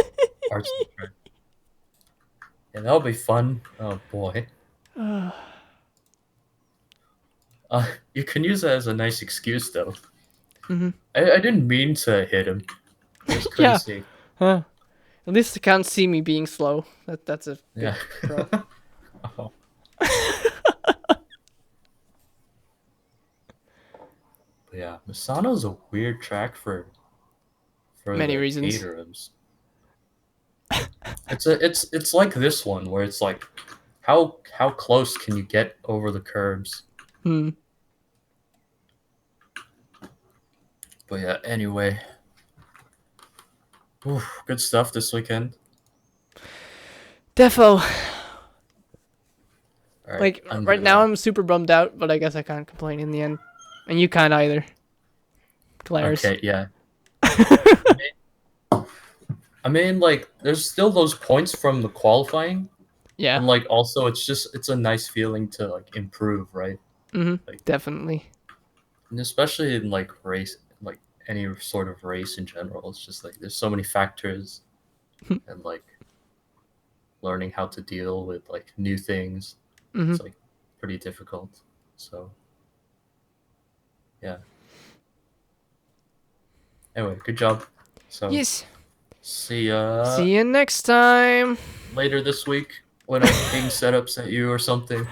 yeah, that'll be fun. Oh boy. You can use that as a nice excuse, though. Mm-hmm. I didn't mean to hit him. It was Yeah. crazy. Huh. At least they can't see me being slow. That's a big Yeah. pro. Oh. But yeah, Misano's a weird track for Many the reasons. caterers. It's like this one where it's like, how close can you get over the curbs? Hmm. But yeah, anyway. Oof, good stuff this weekend. Defo. All right, Like, right now I'm super bummed out, but I guess I can't complain in the end. And you can't either. Glares. Okay, yeah. I mean, like, there's still those points from the qualifying. Yeah. And, like, also, it's a nice feeling to, like, improve, right? Mm-hmm. Like, Definitely. and especially in, like, race, like, any sort of race in general. It's just, like, there's so many factors. And, like, learning how to deal with, like, new things. Mm-hmm. It's, like, pretty difficult. So, yeah. Anyway, good job. So, Yes. see ya See you next time. later this week when I'm being setups at you or something.